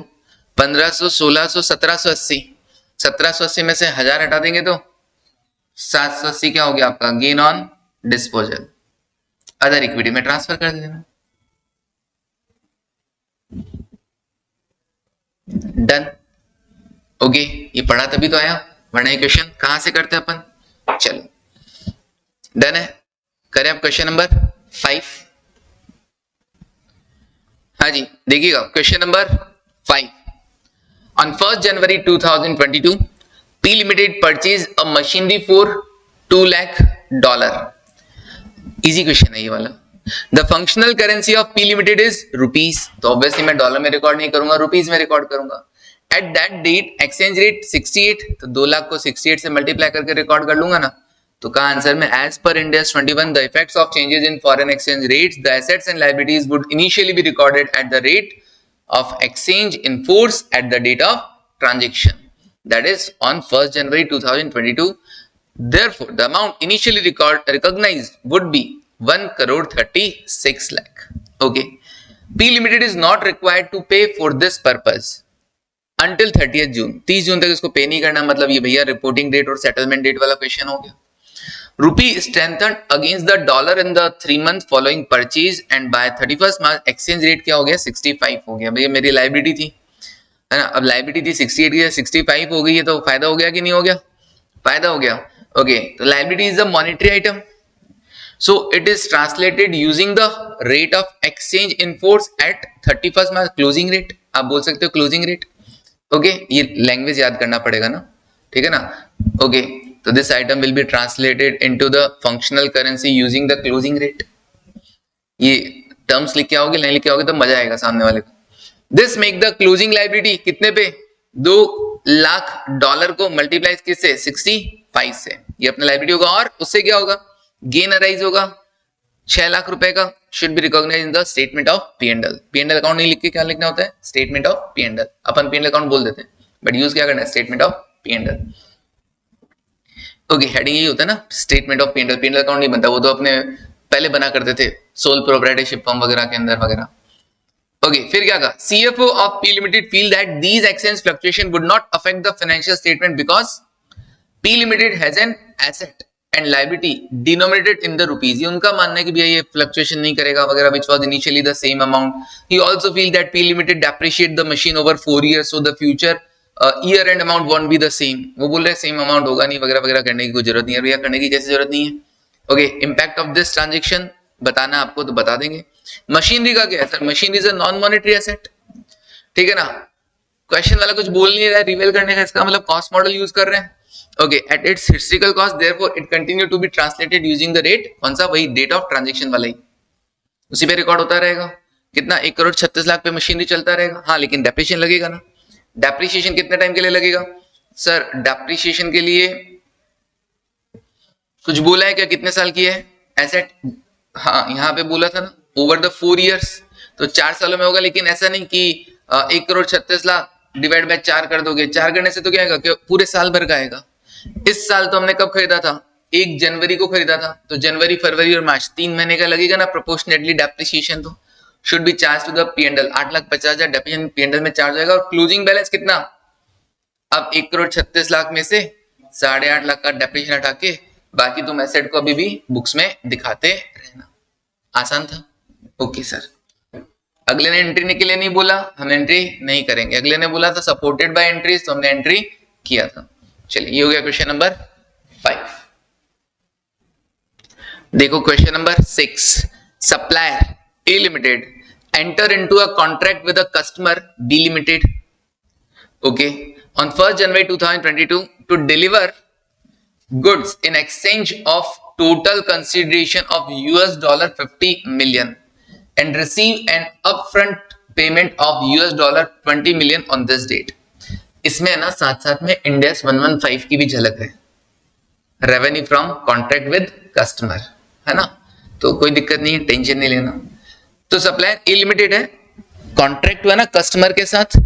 1500, 1600, 1780. 1780 में से 1000 हटा देंगे तो 780 क्या हो गया आपका? Gain on disposal. Other equity में ट्रांसफर कर देना. डन. ओके, ये पढ़ा तभी तो आया, वरना ये क्वेश्चन कहां से करते अपन. चलो, डन है. करें अब क्वेश्चन नंबर 5. हाँ जी, देखिएगा question number 5. On 1st January 2022, P Limited purchased a machinery for $2 lakh. Easy question है ये वाला. The functional currency of P Limited is rupees. तो ऑब्वियसली मैं डॉलर में रिकॉर्ड नहीं करूंगा, रुपीज में रिकॉर्ड करूंगा. At that date exchange rate 68, तो 2 लाख को 68 से मल्टीप्लाई करके रिकॉर्ड कर लूंगा ना. तो कहा आंसर में, as per Ind AS 21 the effects of changes in foreign exchange rates the assets and liabilities would initially be recorded at the rate of exchange in force at the date of transaction, that is on 1st January 2022. Therefore, the amount initially recognized would be 1,36 lakh. Okay, P Limited is not required to pay for this purpose until 30th June. 30 जून तक इसको पे नहीं करना. मतलब ये भैया reporting date और settlement date वाला क्वेश्चन हो गया. Rupee strengthened against the dollar in the 3 months following purchase and by 31st March exchange rate क्या हो गया? 65 हो गया. भैया मेरी लाइबिलिटी थी, है ना, अब लाइबिलिटी थी 68 की 65 हो गई है, तो फायदा हो गया कि नहीं हो गया? फायदा हो गया. ओके, तो liability is a monetary item, so it is translated using the rate of exchange in force at 31st March closing rate. आप बोल सकते हो क्लोजिंग रेट. ओके, ये लैंग्वेज याद करना पड़ेगा ना, ठीक है ना. Okay, so this item will be translated into the functional currency using the closing rate. ये टर्म्स लिख के आओगे, नहीं लिख के आओगे तो मजा आएगा सामने वाले को. This make the closing liability कितने पे? 2 लाख डॉलर को मल्टीप्लाई किससे? 65 से. ये अपना लाइबिलिटी होगा, और उससे क्या होगा? गेन अराइज होगा 6 लाख रुपए का. Should be recognise in the statement of P&L. P&L account नहीं लिख के क्या लिखना होता है? Statement of P&L. Upon P&L account बोल देते हैं, बट यूज क्या करना है? Statement of P&L. Okay, heading यही होता है ना, statement of P&L. P&L account नहीं बनता, वो तो अपने पहले बना करते थे सोल प्रोप्राइटरशिप फर्म वगैरह के अंदर वगैरह. ओके फिर क्या कहा, CFO of P limited feel that these exchange fluctuation would not affect the financial statement because P limited has an asset and liability denominated in the rupees. ये उनका मानना है कि भैया ये फ्लक्चुएशन नहीं करेगा वगैरह, which was initially the same amount. He also feel that P limited depreciate the machine hour 4 years so the future year and amount won't be the same. वो बोल रहे हैं सेम अमाउंट होगा नहीं वगैरह वगैरह, करने की कोई जरूरत नहीं है भैया, करने की कैसे जरूरत नहीं है। Okay impact of this transaction बताना आपको तो बता देंगे। मशीनरी का क्या है sir, machinery is a non monetary asset, ठीक है ना। क्वेश्चन वाला कुछ बोल नहीं रहा है रिवेल करने का, इसका मतलब कॉस्ट मॉडल यूज कर रहे हैं। Okay at its historical cost therefore it continue to be translated using the rate, कौन सा, वही डेट ऑफ ट्रांजैक्शन वाला ही, उसी पे रिकॉर्ड होता रहेगा। कितना, 1,36,00,000 पे मशीनरी चलता रहेगा। हाँ लेकिन डेप्रिसिएशन लगेगा ना। डेप्रिसिएशन कितने टाइम के लिए लगेगा सर, डेप्रिसिएशन के लिए कुछ बोला है क्या, कितने साल की है एसेट। हाँ यहाँ पे बोला था ना ओवर द 4 इयर्स, तो 4 सालों में होगा। लेकिन ऐसा नहीं कि 1,36,00,000 डिवाइड बाय 4 कर दोगे, 4 करने से तो क्या आएगा कि पूरे साल भर का आएगा। इस साल तो हमने कब खरीदा था, 1 जनवरी को खरीदा था, तो जनवरी फरवरी और मार्च 3 महीने का लगेगा ना प्रोपोर्शनेटली डेप्रिसिएशन, तो should be charge to the P and L. 8,50,000 depreciation P and L में चार्ज आएगा। और क्लोजिंग बैलेंस कितना, अब 1,36,00,000 में से 8.5 लाख का डेप्रिसिएशन हटा के बाकी तुम एसेट को अभी भी बुक्स में दिखाते रहना। आसान था। ओके सर, अगले ने एंट्री के लिए नहीं बोला, हम एंट्री नहीं करेंगे। अगले ने बोला था सपोर्टेड बाय एंट्रीज, तो हमने एंट्री किया था। चलिए ये हो गया क्वेश्चन नंबर 5। देखो question number 6, supplier A limited enter into a contract with a customer B limited, okay, on 1st January 2022 to deliver goods in exchange of total consideration of $50 million and receive an upfront payment of $20 million on this date। इसमें ना साथ साथ में end S 115 की भी झलक है, revenue from contract with customer, है ना, तो कोई दिक्कत नहीं है, टेंशन नहीं लेना। तो सप्लायर ए लिमिटेड है, कॉन्ट्रैक्ट हुआ ना कस्टमर के साथ,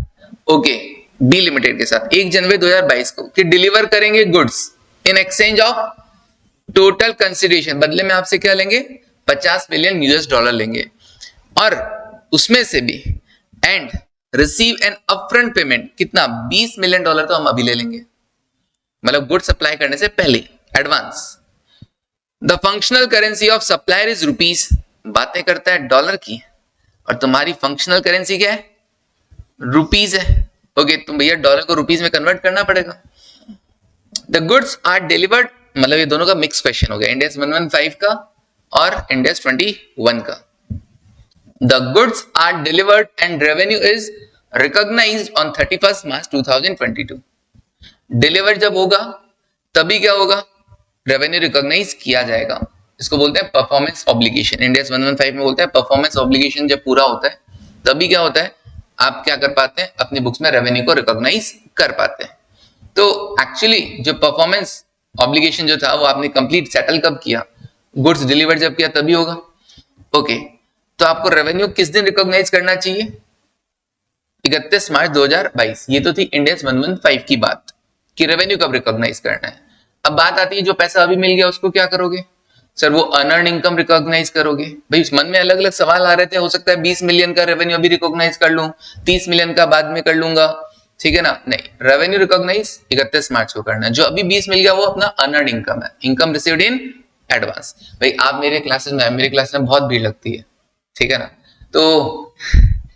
ओके, बी लिमिटेड के साथ 1 जनवरी 2022 को कि डिलीवर करेंगे goods in exchange of total consideration, बदले में आपसे क्या लेंगे, $50 मिलियन लेंगे, और उसमें से भी and receive an upfront payment, कितना, $20 मिलियन तो हम अभी ले लेंगे, मतलब गुड सप्लाई करने से पहले advance. The functional currency of supplier is rupees, बातें करता है डॉलर की, और तुम्हारी फंक्शनल करेंसी क्या है, रुपीज है। ओके तुम भैया डॉलर को रुपीज में कन्वर्ट करना पड़ेगा। द गुड्स आर डिलीवर्ड, मतलब ये दोनों का मिक्स क्वेश्चन हो गया, इंड एस 115 का और इंड एस 21 का। The goods are delivered and revenue is recognised on 31 March 2022। Delivered जब होगा तभी क्या होगा, रेवेन्यू रिकॉग्नाइज किया जाएगा। इसको बोलते हैं परफॉर्मेंस ऑब्लिगेशन। इंड एस 115 में बोलते हैं परफॉर्मेंस ऑब्लिगेशन जब पूरा होता है तभी क्या होता है, आप क्या कर पाते हैं, अपनी बुक्स में रेवेन्यू को रिकॉग्नाइज कर पाते हैं। तो एक्चुअली जो परफॉर्मेंस ऑब्लिगेशन जो था वो आपने कंप्लीट सेटल कब किया, गुड्स डिलीवर्ड जब किया तभी होगा। ओके तो आपको रेवेन्यू किस दिन रिकॉग्नाइज करना चाहिए, 31 मार्च 2022। ये तो थी इंड एस 115 की बात कि रेवेन्यू कब रिकॉग्नाइज करना है। अब बात आती है जो पैसा अभी मिल गया उसको क्या करोगे सर, वो अनअर्न इनकम रिकॉग्नाइज करोगे। भाई मन में अलग अलग सवाल आ रहे थे, हो सकता है 20 मिलियन का रेवेन्यू अभी रिकॉग्नाइज कर लूं, 30 मिलियन का बाद में कर लूंगा, ठीक है ना, नहीं, रेवेन्यू रिकॉग्नाइज 31 मार्च को करना है। जो अभी 20 मिल गया वो अपना अनअर्न इनकम है, इनकम रिसीव्ड इन एडवांस। भाई आप मेरे क्लासेस में, मेरे क्लास में बहुत भीड़ लगती है, ठीक है ना, तो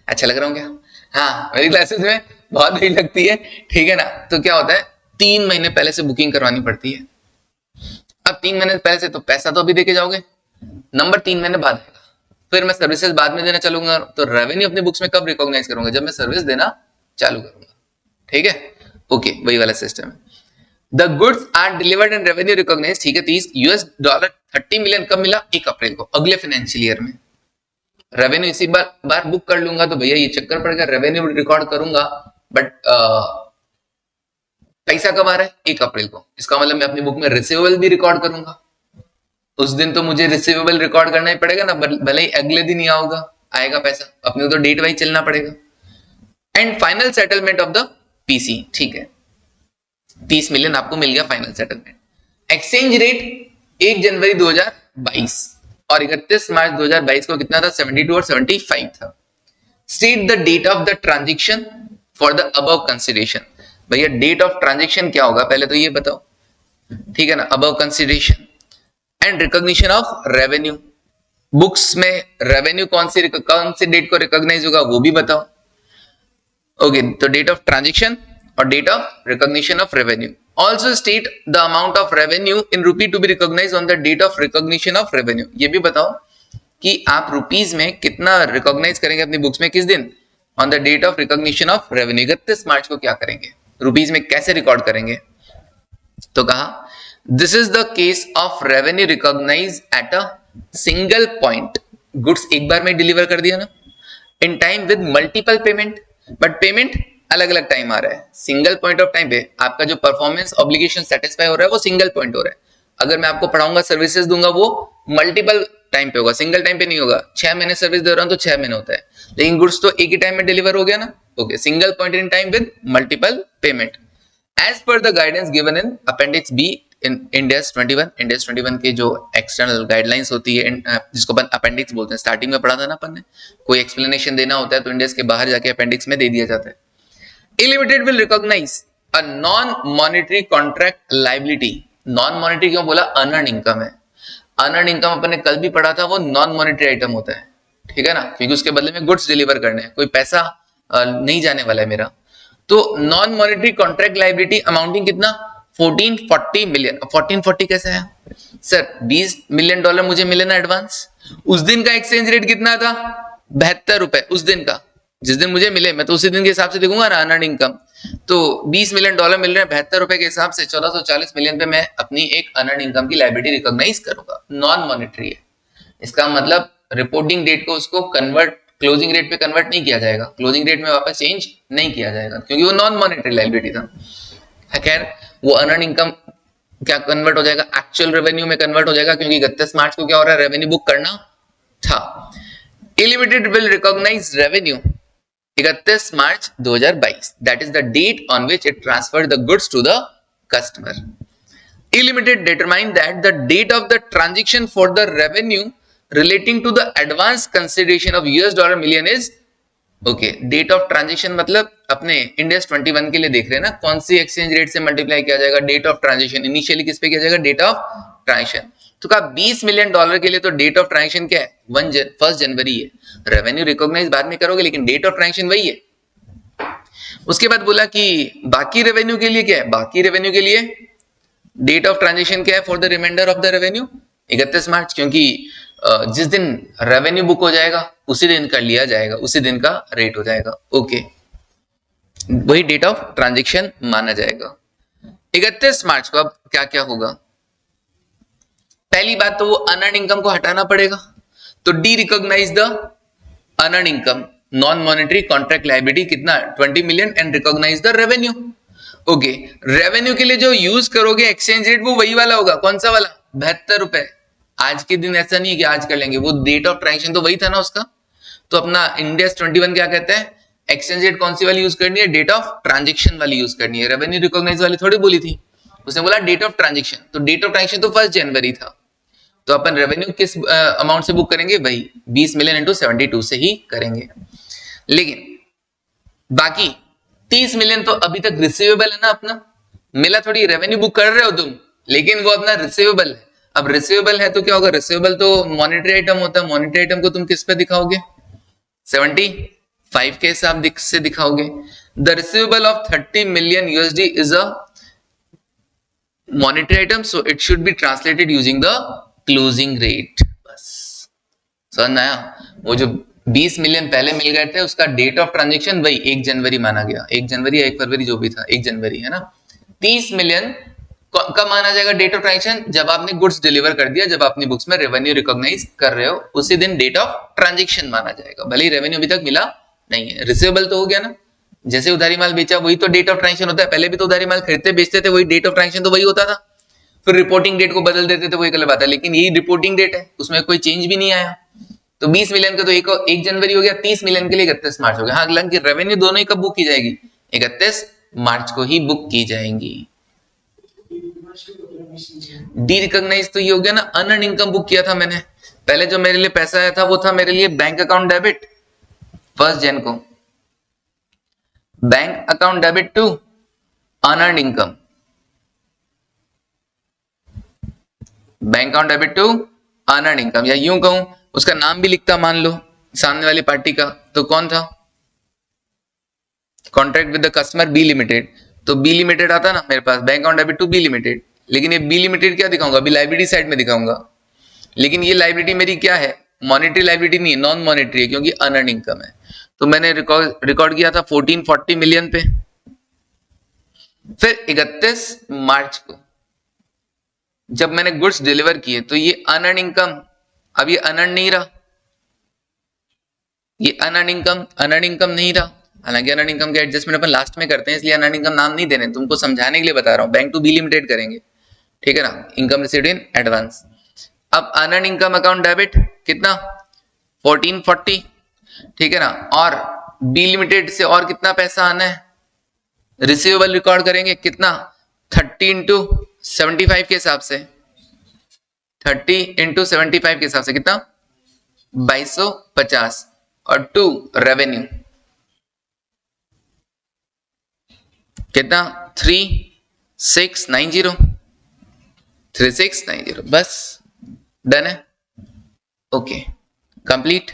अच्छा लग रहा हूँ क्या, हाँ मेरी क्लासेस में बहुत भीड़ लगती है, ठीक है ना। तो क्या होता है 3 महीने पहले से बुकिंग करवानी पड़ती है। अब 3 महीने पहले से तो पैसा तो अभी देके जाओगे, नंबर 3 महीने बाद आएगा, फिर मैं सर्विसेज बाद में देना चलूंगा, तो रेवेन्यू अपने बुक्स में कब रिकॉग्नाइज करूंगा, जब मैं सर्विस देना चालू करूंगा, ठीक है। ओके वही वाला सिस्टम है। The goods are delivered and revenue recognise, ठीक है, $30 मिलियन कब मिला, 1 अप्रैल को, अगले फाइनेंशियल ईयर में। रेवेन्यू इसी बार बुक कर लूंगा तो भैया ये चक्कर पड़ेगा, रेवेन्यू रिकॉर्ड करूंगा बट पैसा कब आ रहा है, 1 अप्रैल को, इसका मतलब मैं अपनी बुक में रिसीवेबल भी रिकॉर्ड करूंगा। उस दिन तो मुझे रिसीवेबल रिकॉर्ड करना ही पड़ेगा ना, भले ही अगले दिन ही आएगा पैसा, अपने को तो डेट वाइज चलना पड़ेगा। And final settlement of the PC, ठीक है, 30 मिलियन आपको मिल गया फाइनल सेटलमेंट। एक्सचेंज रेट 1 जनवरी 2022 और 31 मार्च 2022 को कितना था, 72 और 75 था। State the date of the transaction for the above consideration. भैया डेट ऑफ ट्रांजेक्शन क्या होगा पहले तो ये बताओ, ठीक है ना, above consideration and recognition of revenue. Books में रेवेन्यू कौन सी डेट को रिकॉग्नाइज होगा वो भी बताओ। ओके, तो डेट ऑफ ट्रांजेक्शन और date of recognition of revenue. Also state the amount of revenue in rupee to be recognise on the date of recognition of revenue. ये भी बताओ कि आप रुपीज में कितना रिकॉग्नाइज करेंगे अपनी बुक्स में, किस दिन, on the date of recognition of revenue. 31 मार्च को क्या करेंगे, रुपीज में कैसे रिकॉर्ड करेंगे। तो कहा this is the case of revenue recognise at a single point. Goods एक बार में डिलीवर कर दिया ना, in time with multiple payment, but payment अलग अलग टाइम आ रहा है। सिंगल पॉइंट ऑफ टाइम पे आपका जो परफॉर्मेंस ऑब्लिगेशन सेटिस्फाई हो रहा है वो सिंगल पॉइंट हो रहा है। अगर मैं आपको पढ़ाऊंगा, सर्विसेज दूंगा, वो मल्टीपल टाइम पे होगा, सिंगल टाइम पे नहीं होगा। 6 महीने सर्विस दे रहा हूं तो 6 महीने होता है, लेकिन गुड्स तो एक ही टाइम में डिलीवर हो गया ना। Okay, single point in time with multiple payment as per the guidance given in appendix B in Ind AS 21। Ind AS 21 के जो एक्सटर्नल गाइडलाइंस होती है, जिसको अपन अपेंडिक्स बोलते हैं, स्टार्टिंग में पढ़ा था ना अपन ने। कोई एक्सप्लेनेशन देना होता है तो इंडेस के बाहर जाके अपेंडिक्स में दे दिया जाता है। E limited will recognise a non monetary contract liability. Non monetary क्यों बोला, अनअर्न इनकम है। अनअर्न इनकम अपन ने कल भी पढ़ा था, वो नॉन मॉनिटरी आइटम होता है, ठीक है ना, क्योंकि उसके बदले में गुड्स डिलीवर करने हैं, कोई पैसा नहीं जाने वाला है मेरा। तो non monetary contract liability amounting कितना, 1440 मिलियन। 1440 कैसे है सर, $20 मिलियन मुझे मिले ना एडवांस। उस दिन का एक्सचेंज रेट कितना था, 72 रुपए उस दिन का, जिस दिन मुझे मिले, मैं तो उसी दिन के हिसाब से देखूंगा ना अनअर्न इनकम। तो $20 मिलियन मिल रहे हैं 72 रुपए के हिसाब से, 1440 मिलियन पे मैं अपनी एक अनअर्न इनकम की लायबिलिटी रिकॉग्नाइज करूंगा। नॉन मॉनिटरी है, इसका मतलब रिपोर्टिंग डेट को उसको कन्वर्ट, क्लोजिंग रेट पे कन्वर्ट नहीं किया जाएगा, क्लोजिंग रेट में वापस चेंज नहीं किया जाएगा, क्योंकि वो नॉन मॉनिटरी लायबिलिटी था। खैर, वो अनअर्न इनकम क्या कन्वर्ट हो जाएगा, एक्चुअल रेवेन्यू में कन्वर्ट हो जाएगा, क्योंकि 31 मार्च को क्या हो रहा है, रेवेन्यू बुक करना था। E limited will recognise revenue 31 March 2022, that is the date on which it transferred the goods to the customer. Illimited determine that the date of the transaction for the revenue relating to the advance consideration of $1 million is okay. Date of transaction मतलब अपने इंडेस 21 के लिए देख रहे हैं ना, कौन सी exchange rate से मल्टीप्लाई किया जाएगा, डेट ऑफ ट्रांजेक्शन। इनिशियली किस पे किया जाएगा, डेट ऑफ ट्रांजेक्शन। तो कहा $20 मिलियन के लिए तो डेट ऑफ ट्रांजेक्शन क्या है, 1 जनवरी है। रेवेन्यू रिकॉग्नाइज बाद में करोगे, लेकिन डेट ऑफ ट्रांजेक्शन वही है। उसके बाद बोला कि बाकी रेवेन्यू के लिए क्या है, बाकी रेवेन्यू के लिए डेट ऑफ ट्रांजेक्शन क्या है for the reminder of the revenue, 31 March, क्योंकि जिस दिन रेवेन्यू बुक हो जाएगा उसी दिन का लिया जाएगा, उसी दिन का रेट हो जाएगा। ओके, वही डेट ऑफ ट्रांजेक्शन माना जाएगा। 31 मार्च को अब क्या क्या होगा, पहली बात तो वो अनअर्न इनकम को हटाना पड़ेगा, तो derecognise the unearned income, non monetary contract liability कितना, 20 million, and recognise the revenue. Okay, revenue के लिए जो यूज करोगे एक्सचेंज रेट वो वही वाला होगा, कौन सा वाला, 72 रुपए। आज के दिन ऐसा नहीं है कि आज कर लेंगे, वो डेट ऑफ ट्रांजेक्शन तो वही था ना उसका। तो अपना इंडेस 21 क्या कहते हैं, एक्सचेंज रेट कौन सी वाली यूज करनी है, डेट ऑफ ट्रांजेक्शन वाली यूज करनी है। रेवेन्यू रिकॉग्नाइज वाली थोड़ी बोली थी, उसने बोला डेट ऑफ ट्रांजेक्शन, तो डेट ऑफ ट्रांजेक्शन तो 1 जनवरी था। तो अपन रेवेन्यू किस अमाउंट से बुक करेंगे, वही 20 मिलियन इंटू 72 से ही करेंगे। लेकिन बाकी 30 मिलियन तो अभी तक रिसीवेबल है ना अपना, मिला थोड़ी, रेवेन्यू बुक कर रहे हो तुम, लेकिन वो अपना रिसीवेबल है। अब रिसीवेबल है तो क्या होगा, रिसीवेबल तो मॉनिटरी आइटम होता है, मॉनिटरी आइटम को तुम किस पे दिखाओगे, 75 के हिसाब से दिखाओगे। The receivable of 30 million USD is a monetary item, so it should be translated using the closing rate. बस समझ आया, वो जो 20 मिलियन पहले मिल गए थे उसका डेट ऑफ ट्रांजेक्शन वही 1 जनवरी माना गया, 1 जनवरी या 1 फरवरी जो भी था, 1 जनवरी है ना। 30 मिलियन कब माना जाएगा डेट ऑफ ट्रांजेक्शन, जब आपने गुड्स डिलीवर कर दिया, जब अपनी बुक्स में रेवेन्यू रिकॉग्नाइज कर रहे हो, उसी दिन डेट ऑफ ट्रांजेक्शन माना जाएगा, भले ही रेवेन्यू अभी तक मिला नहीं है। रिसीवेबल तो हो गया ना, जैसे उधारी माल बेचा वही तो डेट ऑफ ट्रांजेक्शन होता है, पहले भी तो उधारी माल खरीदते बेचते थे, वही डेट ऑफ ट्रांजेक्शन तो वही होता था। फिर रिपोर्टिंग डेट को बदल देते थे, वही गलत बात है, लेकिन यही रिपोर्टिंग डेट है, उसमें कोई चेंज भी नहीं आया। तो 20 मिलियन का तो 1 जनवरी हो गया, 30 मिलियन के लिए 31 मार्च हो गया। हाँ, हालांकि रेवेन्यू दोनों ही कब बुक की जाएगी, 31 मार्च को ही बुक की जाएंगी। डी रिकॉग्नाइज तो ये हो गया ना, अनअर्न इनकम बुक किया था मैंने, पहले जो मेरे लिए पैसा आया था वो था मेरे लिए बैंक अकाउंट डेबिट, 1 जन को bank account debit to unearned income, bank account debit to unearned income, या यूं कहूं उसका नाम भी लिखता मान लो सामने वाली पार्टी का, तो कौन था, contract with the customer B limited, तो बी लिमिटेड आता ना मेरे पास, bank account debit to B limited. लेकिन ये बी लिमिटेड क्या दिखाऊंगा, अभी लाइबिलिटी साइड में दिखाऊंगा, लेकिन ये लाइबिलिटी मेरी क्या है, मॉनेटरी लाइबिलिटी नहीं है, नॉन मॉनेटरी है, क्योंकि अनअर्न्ड इनकम है। तो मैंने रिकॉर्ड किया था 1440 मिलियन पे। फिर 31 मार्च को जब मैंने गुड्स डिलीवर किए तो ये अनअर्न्ड इनकम, अब ये अनअर्न्ड नहीं रहा, ये अनअर्न्ड इनकम नहीं रहा। हालांकि अनअर्न्ड इनकम के एडजस्टमेंट अपन लास्ट में करते हैं, इसलिए अनअर्न्ड इनकम नाम नहीं देने, तुमको समझाने के लिए बता रहा हूं, बैंक टू बी लिमिटेड करेंगे, ठीक है ना, इनकम रिसीव्ड इन एडवांस। अब अनअर्न्ड इनकम अकाउंट डेबिट कितना 1440, ठीक है ना, और बी लिमिटेड से और कितना पैसा आना है, रिसीवेबल रिकॉर्ड करेंगे कितना 30 इंटू 75 के हिसाब से, 30 इंटू 75 के हिसाब से कितना 2250, और टू रेवेन्यू कितना 3690, 3690, बस डन है, ओके कंप्लीट।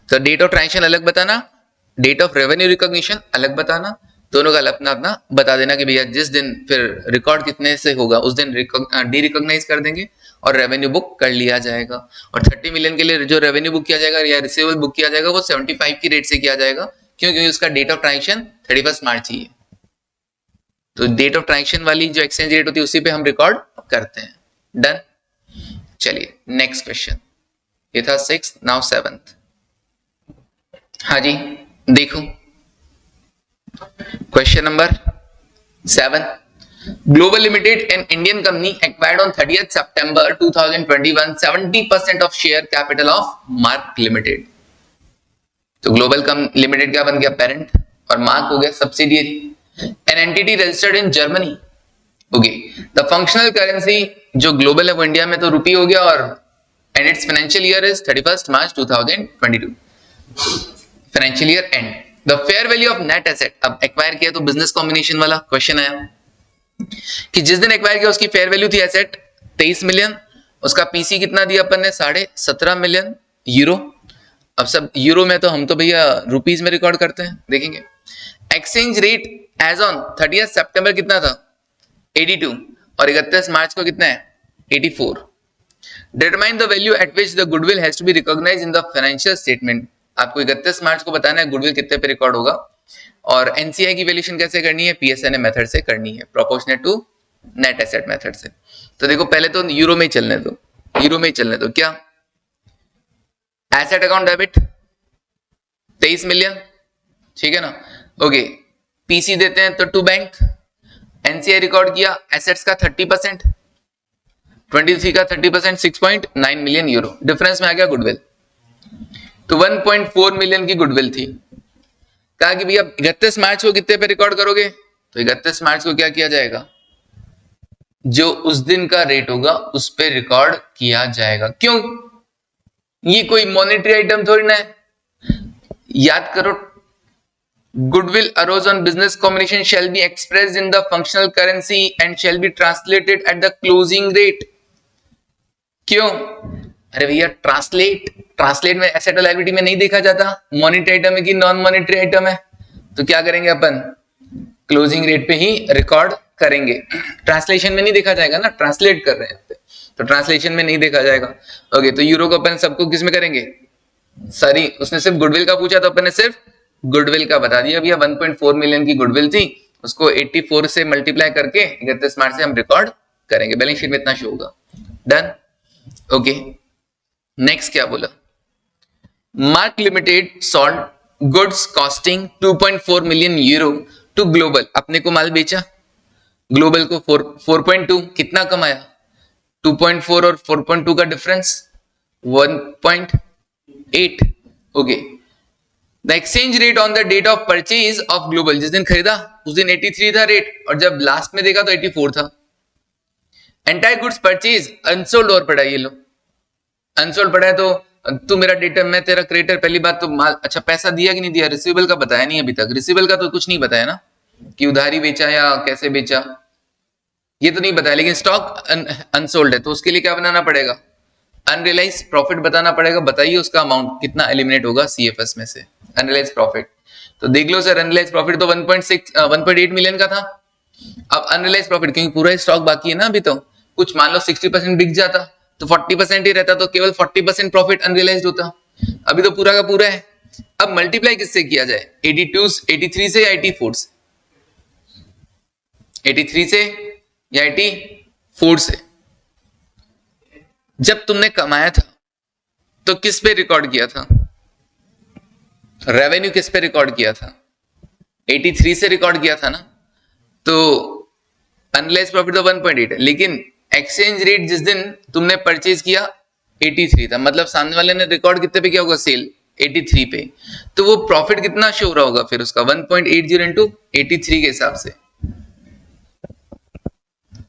तो डेट ऑफ ट्रांजेक्शन अलग बताना, डेट ऑफ रेवेन्यू रिकॉग्निशन अलग बताना, दोनों का अपना अपना बता देना कि भैया जिस दिन फिर रिकॉर्ड कितने से होगा उस दिन डी रिकॉग्नाइज कर देंगे और रेवेन्यू बुक कर लिया जाएगा। और 30 मिलियन के लिए जो रेवेन्यू बुक किया जाएगा या रिसीवेबल बुक किया जाएगा वो 75 की रेट से किया जाएगा, क्योंकि उसका डेट ऑफ ट्रांजेक्शन 31 मार्च ही है। तो डेट ऑफ ट्रांजेक्शन वाली जो एक्सचेंज रेट होती है उसी पे हम रिकॉर्ड करते हैं। डन। चलिए नेक्स्ट क्वेश्चन, ये था 6th, नाउ 7th। हाँ जी देखो question number 7, Global Limited, an Indian company, acquired on 30th September 2021 70% of share capital of Mark Limited। तो ग्लोबल लिमिटेड क्या बन गया, पेरेंट, और मार्क हो गया subsidiary. An entity registered in Germany, okay, the functional currency जो global है वो इंडिया में तो रुपी हो गया, और and its financial year is 31st March 2022, financial year and. The fair value of net asset, अब एक्वायर किया तो बिजनेस कॉम्बिनेशन वाला क्वेश्चन आया कि जिस दिन एक्वायर किया उसकी फेयर वैल्यू थी एसेट 23 मिलियन, उसका पीसी कितना दिया अपन ने 17.5 मिलियन यूरो। अब सब यूरो में तो हम तो भैया रुपीस में रिकॉर्ड करते हैं, देखेंगे। Exchange rate as on 30th सितंबर कितना था 82, और 31 मार्च को कितना है 84। Determine the value at which the goodwill has to be recognised in the financial statement. आपको 31 मार्च को बताना है गुडविल कितने पे रिकॉर्ड होगा, और एनसीआई की वैल्यूएशन कैसे करनी है, पीएसएनए मेथड से करनी है, proportionate to net asset method से। तो देखो पहले तो यूरो में ही चलने दो, यूरो में ही चलने दो। क्या एसेट अकाउंट डेबिट 23 मिलियन, ठीक है ना, ओके। पीसी देते हैं तो टू बैंक, एनसीआई रिकॉर्ड किया एसेट्स का 30%, 23 का 30%, 6.9 मिलियन यूरो, डिफरेंस में आ गया गुडविल। तो 1.4 मिलियन की गुडविल थी। कहा कि भैया 31 मार्च को कितने पे रिकॉर्ड करोगे, तो 31 मार्च को क्या किया जाएगा, जो उस दिन का रेट होगा उस पे रिकॉर्ड किया जाएगा। क्यों, ये कोई मॉनेटरी आइटम थोड़ी ना है, याद करो। Goodwill arose on business combination shall be expressed in the functional currency and shall be translated at the closing rate. क्यों, अरे भैया ट्रांसलेट में एसेट और लायबिलिटी में नहीं देखा जाता मॉनेटरी आइटम है कि नॉन मॉनेटरी आइटम है, तो क्या करेंगे अपन क्लोजिंग रेट पे ही रिकॉर्ड करेंगे। ट्रांसलेशन में नहीं देखा जाएगा ना, ट्रांसलेट कर रहे हैं तो ट्रांसलेशन में नहीं देखा जाएगा। ओके, तो यूरो को अपन सबको किस में करेंगे, सॉरी उसने सिर्फ गुडविल का पूछा तो अपन ने सिर्फ गुडविल का बता दिया भैया। 1.4 मिलियन की गुडविल थी, उसको 84 से मल्टीप्लाई करके 31 मार्च से हम रिकॉर्ड करेंगे, बैलेंस शीट में इतना शो होगा। Done, okay. नेक्स्ट क्या बोला, Mark limited sold goods costing 2.4 million euro to Global, अपने को माल बेचा, ग्लोबल को 4.2, कितना कमाया 2.4 और 4.2 का difference 1.8, okay. The exchange rate on the date of purchase of Global, जिस दिन खरीदा उस दिन 83 था रेट, और जब लास्ट में देखा तो 84 था। एंटायर गुड्स परचेज अनसोल्ड और पड़ा, ये लो अनसोल्ड पड़ा है तो तू मेरा डेटर, मैं तेरा क्रेडिटर। पहली बात तो माल, अच्छा पैसा दिया कि नहीं दिया, रिसीवेबल का बताया नहीं अभी तक। रिसीवेबल का तो कुछ नहीं बताया ना, कि उधारी बेचा या कैसे बेचा, ये तो नहीं बताया। लेकिन स्टॉक अनसोल्ड है तो उसके लिए क्या बनाना पड़ेगा, अनरियलाइज प्रॉफिट बताना पड़ेगा। बताइए उसका अमाउंट कितना एलिमिनेट होगा सीएफएस में से, अनरियलाइज प्रॉफिट। तो देख लो सर, अनरियलाइज प्रॉफिट तो 1.8 मिलियन का था। अब अनरियलाइज प्रॉफिट, क्योंकि पूरा स्टॉक बाकी है ना अभी, तो कुछ मान लो 60% बिक जाता तो 40% ही रहता, तो केवल 40% प्रॉफिट अनरियलाइज होता। अभी तो पूरा का पूरा है। अब मल्टीप्लाई किससे किया जाए, 83 से या 84 से, 83 से या 84 से। जब तुमने कमाया था तो किस पे रिकॉर्ड किया था, रेवेन्यू किस पे रिकॉर्ड किया था, 83 से रिकॉर्ड किया था ना। तो अनरियलाइज प्रॉफिट तो 1.8 है, लेकिन एक्सचेंज रेट जिस दिन तुमने परचेज किया 83 था, मतलब सामने वाले ने रिकॉर्ड कितने पे किया होगा, सेल 83 पे। तो वो प्रॉफिट कितना शो हो रहा होगा फिर उसका, 1.80 इंटू 83 के हिसाब से।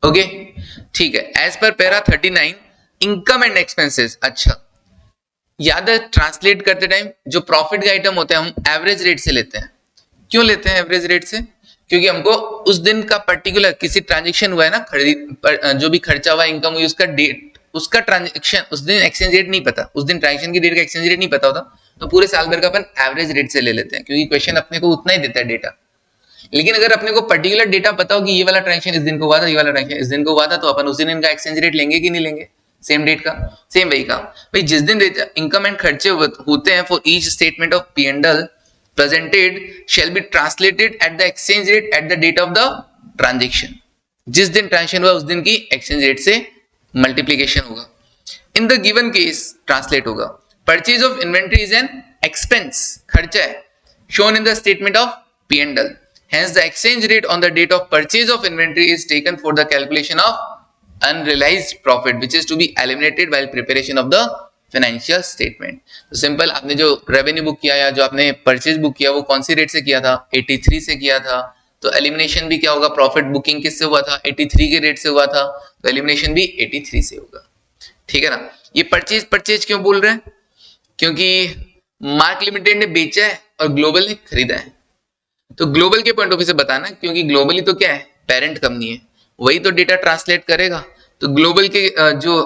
ओके ठीक है। As per para 39 income and expenses. अच्छा याद है, ट्रांसलेट करते टाइम जो प्रॉफिट के आइटम होते हैं हम एवरेज रेट से लेते हैं। क्यों लेते हैं एवरेज रेट से, क्योंकि हमको उस दिन का पर्टिकुलर किसी ट्रांजेक्शन हुआ है ना, खरीद जो भी खर्चा हुआ, इनकम हुई, उसका डेट, उसका ट्रांजेक्शन उस दिन एक्सचेंज रेट नहीं पता, उस दिन ट्रांजेक्शन की डेट का एक्सचेंज रेट नहीं पता होता, तो पूरे साल भर का अपन एवरेज रेट से ले लेते हैं, क्योंकि क्वेश्चन अपने को उतना ही देता है डेटा। लेकिन अगर अपने को पर्टिकुलर डेटा पता हो कि ये वाला ट्रांजेक्शन इस दिन को हुआ था, ये वाला ट्रांजेक्शन इस दिन को हुआ था, तो अपन उसी दिन का एक्सचेंज रेट लेंगे कि नहीं लेंगे, सेम डेट का, सेम वही का। भाई जिस दिन इनकम एंड खर्चे होते हैं for each statement of P and L presented shall be translated at the exchange rate at the date of the transaction। जिस दिन ट्रांजेक्शन हुआ उस दिन की एक्सचेंज रेट से मल्टीप्लीकेशन होगा। In the given case translate होगा, purchase of inventory is an expense, खर्चा है, shown in the statement of P&L, hence the exchange rate on the date of purchase of inventory is taken for the calculation of unrealized profit which is to be eliminated while preparation of the financial statement. तो simple, आपने जो revenue book किया या जो आपने purchase book किया वो कौन सी रेट से किया था, 83 से किया था, तो एलिमिनेशन भी क्या होगा, प्रॉफिट बुकिंग किससे हुआ था, 83 के रेट से हुआ था, तो एलिमिनेशन भी 83 से होगा। ठीक है ना। ये परचेज क्यों बोल रहे हैं, क्योंकि मार्क लिमिटेड ने बेचा है और ग्लोबल ने खरीदा है। तो ग्लोबल के पॉइंट ऑफ व्यू से बताना, क्योंकि ग्लोबली तो क्या है, पेरेंट कंपनी है, वही तो डेटा ट्रांसलेट करेगा। तो ग्लोबल के जो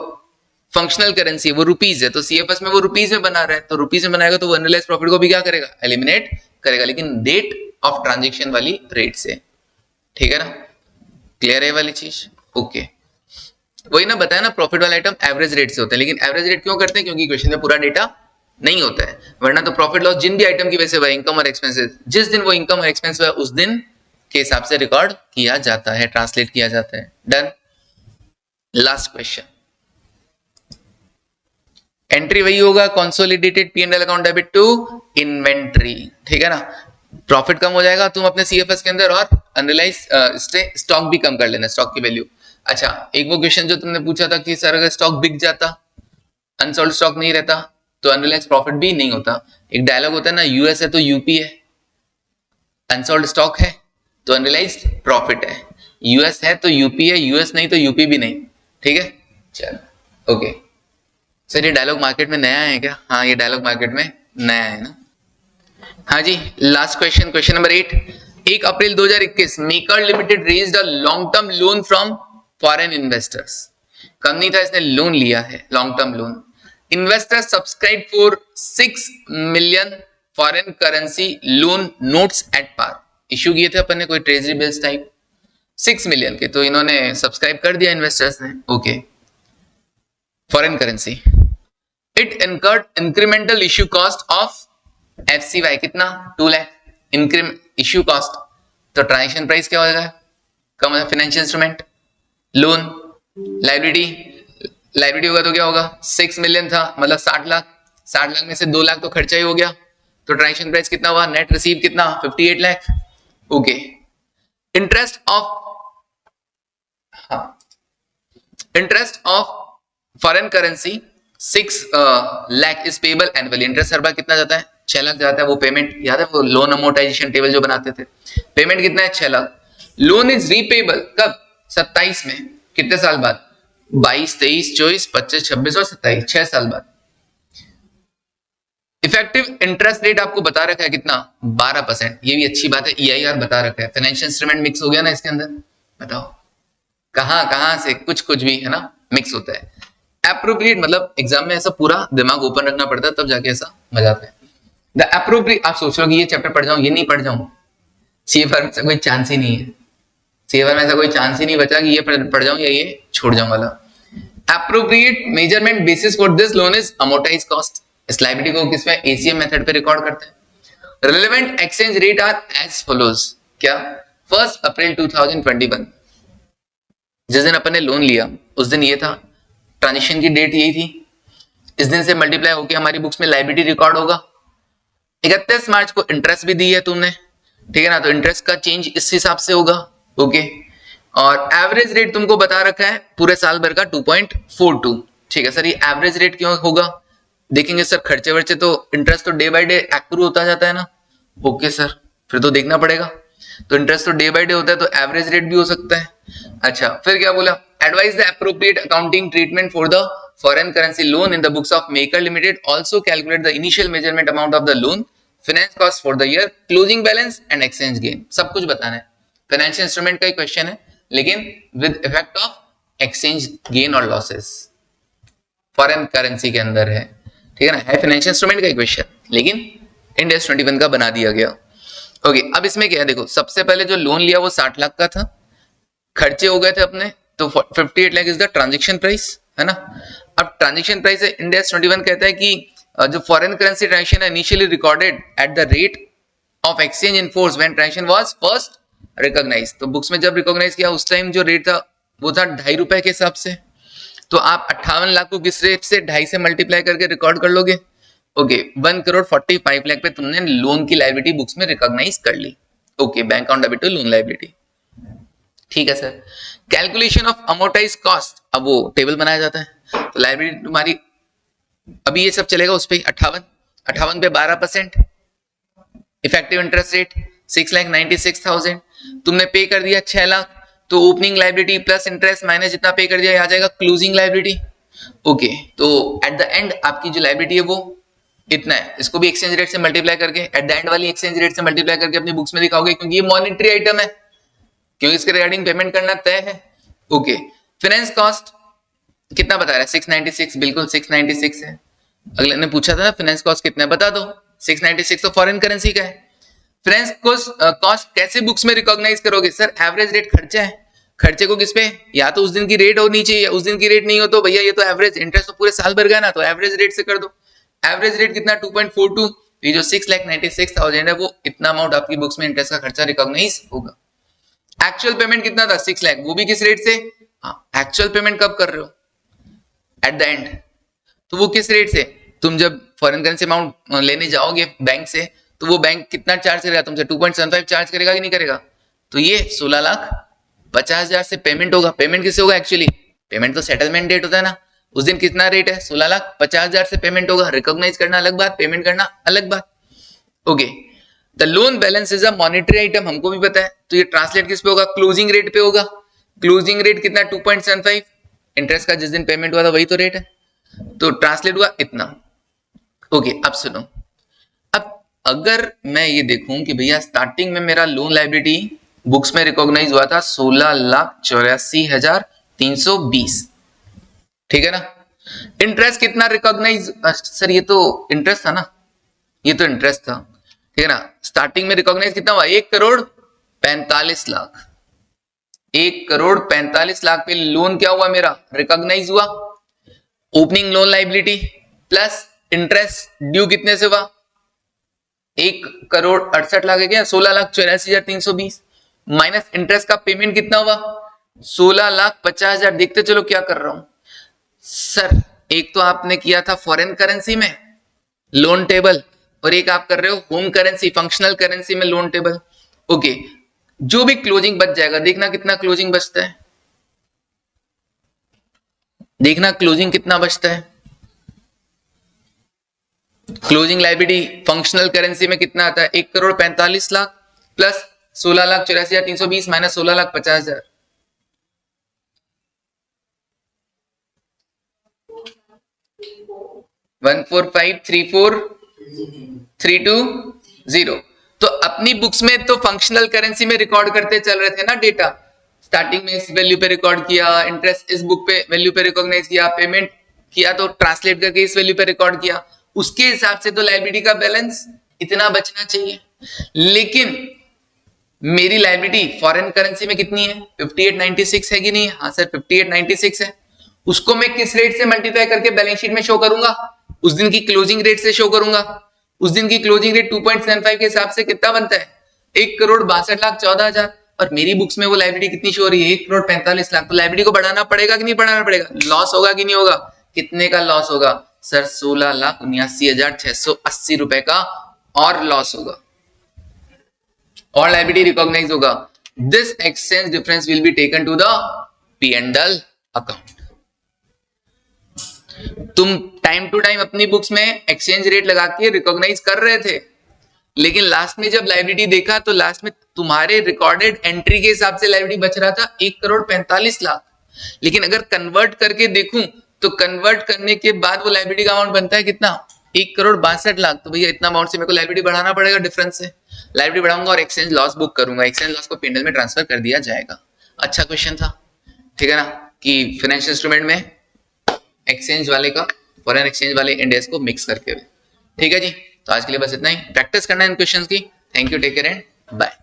फंक्शनल करेंसी है वो रुपीज है, तो सीएफएस में वो रुपीज में बना रहा है, तो रुपीज में बनाएगा तो वो अनरियलाइज्ड प्रॉफिट को भी क्या करेगा, एलिमिनेट करेगा, लेकिन डेट ऑफ ट्रांजैक्शन वाली रेट से। ठीक है ना, क्लियर है वाली चीज। ओके, वही ना बताया ना, प्रॉफिट वाला आइटम एवरेज रेट से होता है, लेकिन एवरेज रेट क्यों करते हैं, क्योंकि क्वेश्चन में पूरा डेटा नहीं होता है, वरना तो प्रॉफिट लॉस जिन भी आइटम की वजह से हुआ, इनकम और एक्सपेंसेस, जिस दिन वो इनकम और एक्सपेंस हुआ उस दिन के हिसाब से रिकॉर्ड किया जाता है, ट्रांसलेट किया जाता है। डन। लास्ट क्वेश्चन, एंट्री वही होगा, consolidated P and L account debit to inventory. ठीक है ना, प्रॉफिट कम हो जाएगा तुम अपने सीएफएस के अंदर, और अनरियलाइज स्टॉक भी कम कर लेना, स्टॉक की वैल्यू। अच्छा, एक वो क्वेश्चन जो तुमने पूछा था कि सर अगर स्टॉक बिक जाता, अनसोल्ड स्टॉक नहीं रहता, तो अनरियलाइज प्रॉफिट भी नहीं होता। एक डायलॉग होता है ना, यूएस है तो यूपी है, अनसोल्ड स्टॉक है तो अनरियलाइज प्रॉफिट है, यूएस है तो यूपी है, यूएस नहीं तो यूपी भी नहीं। ठीक है, चलो ओके। सर ये डायलॉग मार्केट में नया है क्या, हाँ ये डायलॉग मार्केट में नया है ना। हाँ जी, last question, question number 8। 1 April 2021 maker limited raised a long term loan from foreign investors. Company था, इसने लोन लिया है, long term loan. Investors subscribe for 6 million foreign currency loan notes at par. Issue किए थे अपन ने कोई treasury bills type 6 million के, तो इन्होंने सब्सक्राइब कर दिया इन्वेस्टर्स ने। Okay, foreign currency. It incurred incremental issue cost of FCY कितना, 2 लाख इश्यू कॉस्ट। तो ट्रांजेक्शन प्राइस क्या होगा, कम, फाइनेंशियल इंस्ट्रूमेंट, लोन, लाइबिलिटी होगा तो क्या होगा, 6 मिलियन था मतलब 60 लाख, 60 लाख में से 2 लाख तो खर्चा ही हो गया, तो ट्रांजेक्शन प्राइस कितना हुआ, नेट रिसीव कितना, 58 lakh. Okay, interest of foreign currency 6 lakh is payable annually. Interest हर बार कितना जाता है, 6 लाख जाता है। वो पेमेंट याद है, वो लोन अमोर्टाइजेशन टेबल जो बनाते थे, पेमेंट कितना है, 6 लाख। लोन इज रीपेबल कब, 27 में, कितने साल बाद, 22, 23, 24, 25, 26 और 27, 6 साल बाद। इफेक्टिव इंटरेस्ट रेट आपको बता रखा है कितना, 12%। ये भी अच्छी बात है, EIR बता रखा है। फाइनेंशियल इंस्ट्रूमेंट मिक्स हो गया ना इसके अंदर, बताओ कहां कहां से कुछ कुछ भी है ना मिक्स होता है। एप्रोप्रिएट मतलब एग्जाम में ऐसा पूरा दिमाग ओपन रखना पड़ता है, तब जाके ऐसा मजा आता है। द एप्रोप्रिएट, आप सोच रहे हो कि ये चैप्टर पढ़ जाऊं, ये नहीं पढ़ जाऊं, सीएफआर में ऐसा कोई चांस ही नहीं है। सीएफआर में ऐसा कोई चांस ही नहीं बचा कि ये पढ़ जाऊं या ये छोड़ जाऊं वाला। Appropriate measurement basis for this loan is amortise cost. इस लायबिलिटी को किसमें, एसीएम मेथड पे रिकॉर्ड करते हैं। Relevant exchange rate are as follows, क्या 1 अप्रैल 2021 जिस दिन अपन ने लोन लिया उस दिन ये था, ट्रांजेक्शन की डेट यही थी, इस दिन से मल्टीप्लाई होकर हमारी बुक्स में लायबिलिटी रिकॉर्ड होगा। 31 मार्च को इंटरेस्ट भी दी है तुमने, ठीक है ना, तो इंटरेस्ट का चेंज इस हिसाब से होगा। ओके, और एवरेज रेट तुमको बता रखा है पूरे साल भर का 2.42। ठीक है सर, ये एवरेज रेट क्यों होगा, देखेंगे सर। खर्चे वर्चे तो इंटरेस्ट तो डे बाय डे एक्रू होता जाता है ना। ओके सर, फिर तो देखना पड़ेगा, तो इंटरेस्ट तो डे बाय डे होता है, तो एवरेज रेट भी हो सकता है। अच्छा, फिर क्या बोला, advise the appropriate accounting treatment for the foreign currency loan in the books of maker limited, also calculate the initial measurement amount of the loan, finance cost for the year, closing balance and exchange gain, सब कुछ बताना है। Financial instrument का ही question है, लेकिन with effect of exchange gain और losses, foreign currency के अंदर है, ठीक है ना, है फाइनेंशियल इंस्ट्रूमेंट का ही क्वेश्चन, लेकिन इंड AS 21 का बना दिया गया। ओके, अब इसमें क्या है, देखो सबसे पहले जो लोन लिया वो 60 लाख का था, खर्चे हो गए थे अपने, तो 58 lakh is the transaction price, है ना। अब ट्रांजेक्शन प्राइस है, इंड AS 21 कहता है कि जो फॉरेन करेंसी ट्रांजेक्शन है initially recorded at the rate of exchange in force when transaction was first recognise. तो बुक्स में जब रिकॉग्नाइज किया उस टाइम जो रेट था वो था 2.5 रुपए के हिसाब से। तो आप 58 लाख को किस रेट से 2.5 से मल्टीप्लाई करके रिकॉर्ड कर लोगे। ओके, 1,45 लाख पे तुमने लोन की लायबिलिटी बुक्स में रिकॉग्नाइज कर ली। Okay, bank account debit to loan liability, ठीक है sir. Calculation of amortise cost, अब वो टेबल बनाया जाता है, तो लायबिलिटी तुम्हारी अभी ये सब चलेगा उस पे 58 पे 12%, इफेक्टिव इंटरेस्ट रेट 6,96,000, तुमने पे कर दिया 6 लाख, तो opening liability plus interest minus जितना पे कर दिया आ जाएगा क्लोजिंग लायबिलिटी। ओके, तो एट द एंड आपकी जो लायबिलिटी है वो इतना है, इसको भी एक्सचेंज रेट से मल्टीप्लाई करके एट द एंड वाली एक्सचेंज रेट से मल्टीप्लाई करके अपनी बुक्स में दिखाओगे, क्योंकि ये मॉनेटरी आइटम है, क्योंकि इसके रिगार्डिंग पेमेंट करना तय है। ओके, फाइनेंस कॉस्ट कितना बता रहा है, 696, बिल्कुल 696 है। अगले ने पूछा था ना फाइनेंस कॉस्ट कितना है, बता दो, 696 तो फॉरेन करेंसी का है। फाइनेंस कॉस्ट कैसे बुक्स में रिकॉग्नाइज करोगे, सर एवरेज रेट खर्चा है, खर्चे को किस पे, या तो उस दिन की रेट होनी चाहिए, उस दिन की रेट नहीं हो तो भैया ये तो एवरेज इंटरेस्ट तो पूरे साल भर गया ना, तो एवरेज रेट से कर दो। एवरेज रेट कितना 2.42, ये जो 6,96,000 है वो इतना अमाउंट आपकी बुक्स में इंटरेस्ट का खर्चा रिकॉग्नाइज होगा। एक्चुअल पेमेंट कितना था 6 लाख, वो भी किस रेट से, एक्चुअल पेमेंट कब कर रहे हो, एट द एंड, तो वो किस रेट से, तुम जब फॉरेन करेंसी अमाउंट लेने जाओगे बैंक से, तो वो बैंक कितना चार्ज करेगा तुमसे, 2.75 चार्ज करेगा कि नहीं करेगा, तो ये 16,50,000 से पेमेंट होगा। पेमेंट किससे होगा, एक्चुअली पेमेंट तो सेटलमेंट डेट होता है ना, उस दिन कितना रेट है 16,50,000 से पेमेंट होगा। रिकॉग्नाइज करना अलग बात, पेमेंट करना अलग बात। Okay, the loan balance is a monetary item, हमको भी पता है, तो ये ट्रांसलेट किस पे होगा, क्लोजिंग रेट पे होगा। क्लोजिंग रेट कितना 2.75, इंटरेस्ट का जिस दिन पेमेंट हुआ था वही तो रेट है, तो ट्रांसलेट हुआ इतना। ओके, अब सुनो, अब अगर मैं ये देखूं कि भैया स्टार्टिंग में मेरा लोन लायबिलिटी बुक्स में रिकॉग्नाइज हुआ था 16,84,320, ठीक है ना। इंटरेस्ट कितना रिकॉग्नाइज, सर ये तो इंटरेस्ट था ना, ये तो इंटरेस्ट था, ठीक है ना। स्टार्टिंग में रिकॉग्नाइज कितना हुआ, 1,45,00,000, 1,45,00,000 पे लोन क्या हुआ मेरा, रिकॉग्नाइज हुआ। Opening loan liability plus interest due कितने से हुआ, 1,68,00,000 है क्या, 16,84,320 माइनस इंटरेस्ट का पेमेंट कितना हुआ 16,50,000। देखते चलो क्या कर रहा हूं सर, एक तो आपने किया था फॉरेन करेंसी में लोन टेबल, और एक आप कर रहे हो होम करेंसी फंक्शनल करेंसी में लोन टेबल। ओके, जो भी क्लोजिंग बच जाएगा, देखना कितना क्लोजिंग बचता है, देखना क्लोजिंग कितना बचता है। क्लोजिंग लायबिलिटी फंक्शनल करेंसी में कितना आता है, 1,45,00,000 प्लस 16,84,320 माइनस 16,50,000, 14534 320। तो अपनी बुक्स में तो फंक्शनल करेंसी में रिकॉर्ड करते चल रहे थे ना डेटा, स्टार्टिंग में इस वैल्यू पे रिकॉर्ड किया, इंटरेस्ट इस बुक पे वैल्यू पे रिकॉग्नाइज किया, पेमेंट किया तो ट्रांसलेट करके इस वैल्यू पे रिकॉर्ड किया, उसके हिसाब से तो लायबिलिटी का बैलेंस इतना बचना चाहिए। लेकिन मेरी लायबिलिटी फॉरेन करेंसी में कितनी है, 5896 है कि नहीं? हाँ सर 5896 है। उसको मैं किस रेट से मल्टीप्लाई करके बैलेंस शीट में शो करूंगा? उस दिन की क्लोजिंग रेट से शो करूंगा। उस दिन की क्लोजिंग रेट 2.75 के हिसाब से कितना बनता है? 1,62,14,00,000। और मेरी बुक्स में वो लायबिलिटी कितनी शो हो रही है? 1,45,00,000। तो लायबिलिटी को बढ़ाना पड़ेगा कि नहीं बढ़ाना पड़ेगा? लॉस होगा कि नहीं होगा? कितने का लॉस होगा सर? 16,79,680 रुपए का और लॉस होगा, और लायबिलिटी रिकॉग्नाइज होगा। This exchange difference will be taken to the P&L account. तुम टाइम टू टाइम अपनी बुक्स में एक्सचेंज रेट लगा के रिकॉग्नाइज कर रहे थे, लेकिन लास्ट में जब लायबिलिटी देखा तो लास्ट में तुम्हारे रिकॉर्डेड एंट्री के हिसाब से लायबिलिटी बच रहा था 1,45,00,000। लेकिन अगर कन्वर्ट करके देखूं तो कन्वर्ट करने के बाद वो लायबिलिटी का अमाउंट बनता है कितना? 1,62,00,000। तो भैया इतना अमाउंट से मेरे को लायबिलिटी बढ़ाना पड़ेगा, डिफरेंस से लायबिलिटी बढ़ाऊंगा और एक्सचेंज लॉस बुक करूंगा। एक्सचेंज लॉस को P&L में ट्रांसफर कर दिया जाएगा। अच्छा क्वेश्चन था, ठीक है ना, कि फाइनेंशियल इंस्ट्रूमेंट में एक्सचेंज वाले का फॉरेन एक्सचेंज वाले इंडेक्स को मिक्स करके। ठीक है जी, तो आज के लिए बस इतना ही। प्रैक्टिस करना है इन क्वेश्चंस की। Thank you, take care and bye.